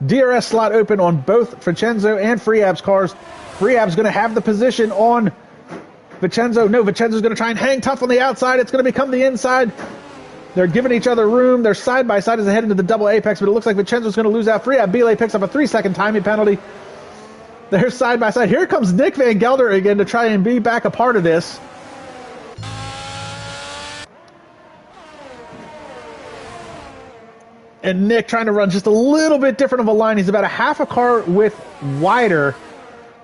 DRS slot open on both Vincenzo and Friab's cars. Friab's going to have the position on Vincenzo. No, Vincenzo's going to try and hang tough on the outside. It's going to become the inside. They're giving each other room. They're side by side as they head into the double apex, but it looks like Vincenzo's going to lose out. Friab Belay picks up a 3-second timing penalty. They're side by side. Here comes Nick Van Gelder again to try and be back a part of this. And Nick trying to run just a little bit different of a line. He's about a half a car width wider,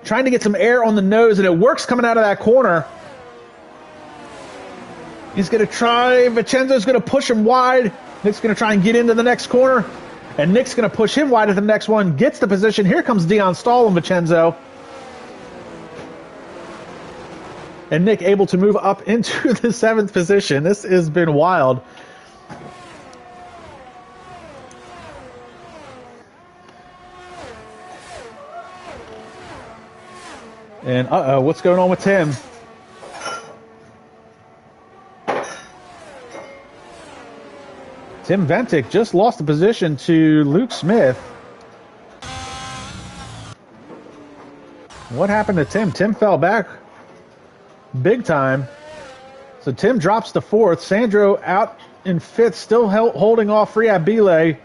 trying to get some air on the nose, and it works coming out of that corner. He's going to try. Vincenzo's going to push him wide. Nick's going to try and get into the next corner. And Nick's going to push him wide at the next one. Gets the position. Here comes Dion Stahl and Vincenzo. And Nick able to move up into the 7th position. This has been wild. And what's going on with Tim? Tim Ventic just lost the position to Luke Smith. What happened to Tim? Tim fell back big time. So Tim drops to 4th. Sandro out in 5th, still holding off Friab Belay.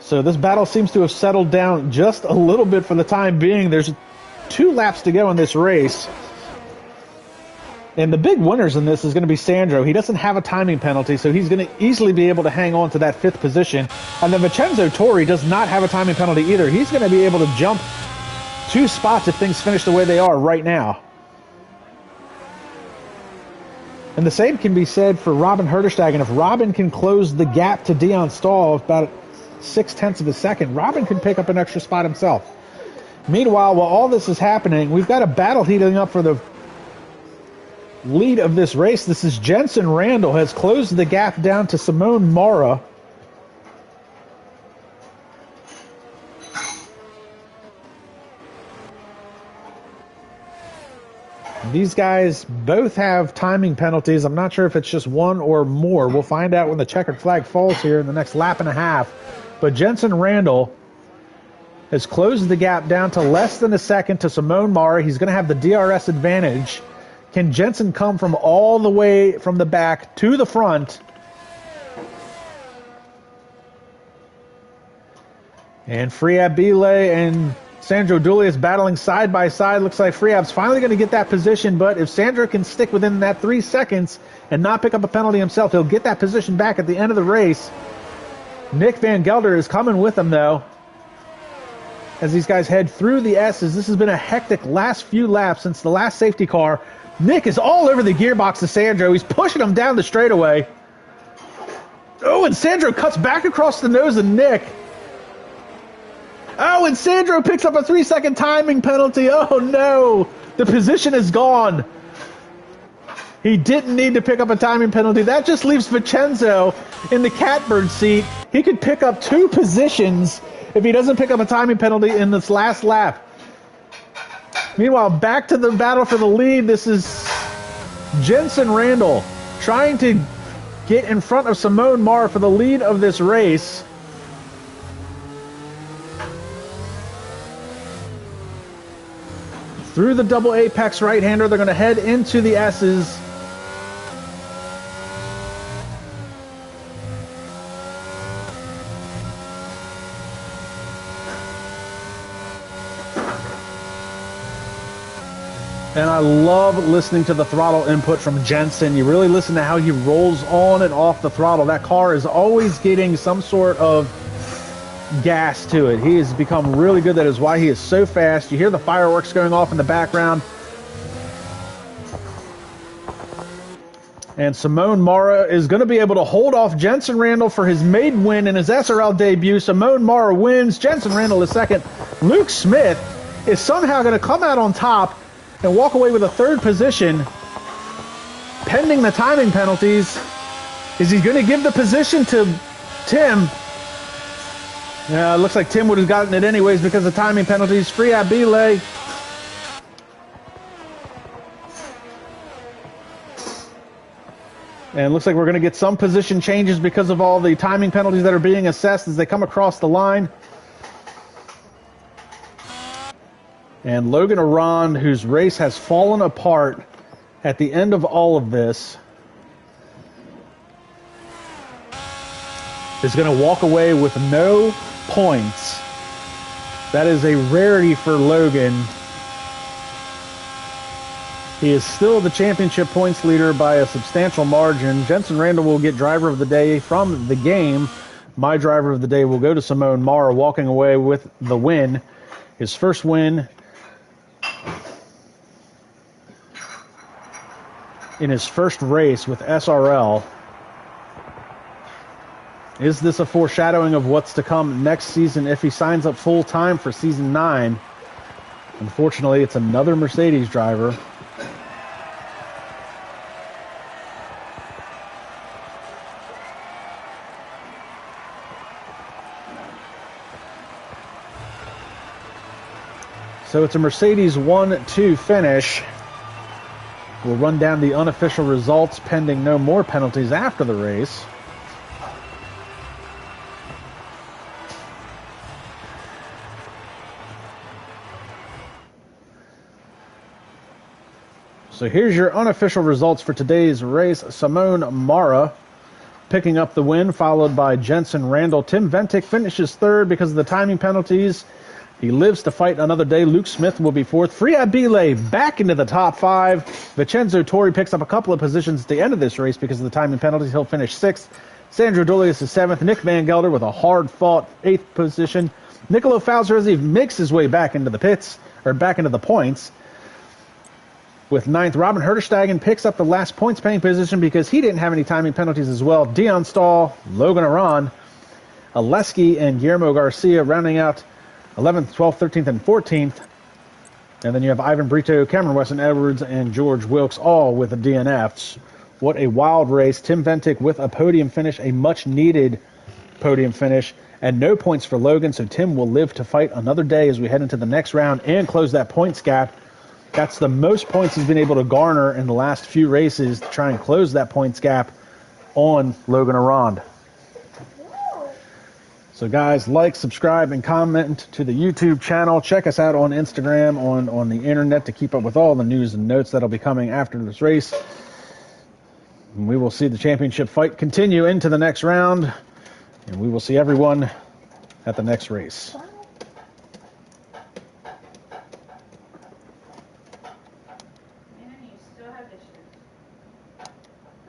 So this battle seems to have settled down just a little bit for the time being. There's 2 laps to go in this race. And the big winners in this is going to be Sandro. He doesn't have a timing penalty, so he's going to easily be able to hang on to that 5th position. And then Vincenzo Torri does not have a timing penalty either. He's going to be able to jump 2 spots if things finish the way they are right now. And the same can be said for Robin Herderstag. If Robin can close the gap to Dion Stahl about 0.6 of a second, Robin can pick up an extra spot himself. Meanwhile, while all this is happening, we've got a battle heating up for the lead of this race. This is Jensen Randall has closed the gap down to Simone Mara. These guys both have timing penalties. I'm not sure if it's just one or more. We'll find out when the checkered flag falls here in the next lap and a half. But Jensen Randall has closed the gap down to less than a second to Simone Mara. He's going to have the DRS advantage. Can Jensen come from all the way from the back to the front? And Friab Belay and Sandro Dulius battling side by side. Looks like Friab's finally going to get that position, but if Sandro can stick within that 3 seconds and not pick up a penalty himself, he'll get that position back at the end of the race. Nick Van Gelder is coming with him, though, as these guys head through the S's. This has been a hectic last few laps since the last safety car. Nick is all over the gearbox of Sandro. He's pushing him down the straightaway. Oh, and Sandro cuts back across the nose of Nick. Oh, and Sandro picks up a 3-second timing penalty. Oh, no. The position is gone. He didn't need to pick up a timing penalty. That just leaves Vincenzo in the catbird seat. He could pick up 2 positions if he doesn't pick up a timing penalty in this last lap. Meanwhile, back to the battle for the lead. This is Jensen Randall trying to get in front of Simone Mara for the lead of this race. Through the double apex right-hander, they're going to head into the S's. And I love listening to the throttle input from Jensen. You really listen to how he rolls on and off the throttle. That car is always getting some sort of gas to it. He has become really good. That is why he is so fast. You hear the fireworks going off in the background. And Simone Mara is going to be able to hold off Jensen Randall for his maiden win in his SRL debut. Simone Mara wins. Jensen Randall is second. Luke Smith is somehow going to come out on top and walk away with a 3rd position, pending the timing penalties. Is he going to give the position to Tim? Yeah, it looks like Tim would have gotten it anyways because of timing penalties. Free Abile. And it looks like we're going to get some position changes because of all the timing penalties that are being assessed as they come across the line. And Logan Arond, whose race has fallen apart at the end of all of this, is going to walk away with no points. That is a rarity for Logan. He is still the championship points leader by a substantial margin. Jensen Randall will get driver of the day from the game. My driver of the day will go to Simone Mara, walking away with the win. His first win in his first race with SRL. Is this a foreshadowing of what's to come next season if he signs up full time for season 9? Unfortunately, it's another Mercedes driver. So it's a Mercedes 1-2 finish. We'll run down the unofficial results pending no more penalties after the race. So here's your unofficial results for today's race. Simone Mara picking up the win, followed by Jensen Randall. Tim Ventic finishes 3rd because of the timing penalties. He lives to fight another day. Luke Smith will be 4th. Free Abile back into the top 5. Vincenzo Torri picks up a couple of positions at the end of this race because of the timing penalties. He'll finish 6th. Sandro Dolius is 7th. Nick Van Gelder with a hard-fought 8th position. Nicolo Falzaresi makes his way back into the pits, or back into the points, with 9th. Robin Herterstegen picks up the last points-paying position because he didn't have any timing penalties as well. Dion Stahl, Logan Arond, Aleski, and Guillermo Garcia rounding out 11th, 12th, 13th, and 14th. And then you have Ivan Brito, Cameron Weston Edwards, and George Wilkes all with the DNFs. What a wild race. Tim Ventic with a podium finish, a much-needed podium finish, and no points for Logan, so Tim will live to fight another day as we head into the next round and close that points gap. That's the most points he's been able to garner in the last few races to try and close that points gap on Logan Arond. So guys, like, subscribe, and comment to the YouTube channel. Check us out on Instagram, on the internet to keep up with all the news and notes that'll be coming after this race. And we will see the championship fight continue into the next round, and we will see everyone at the next race.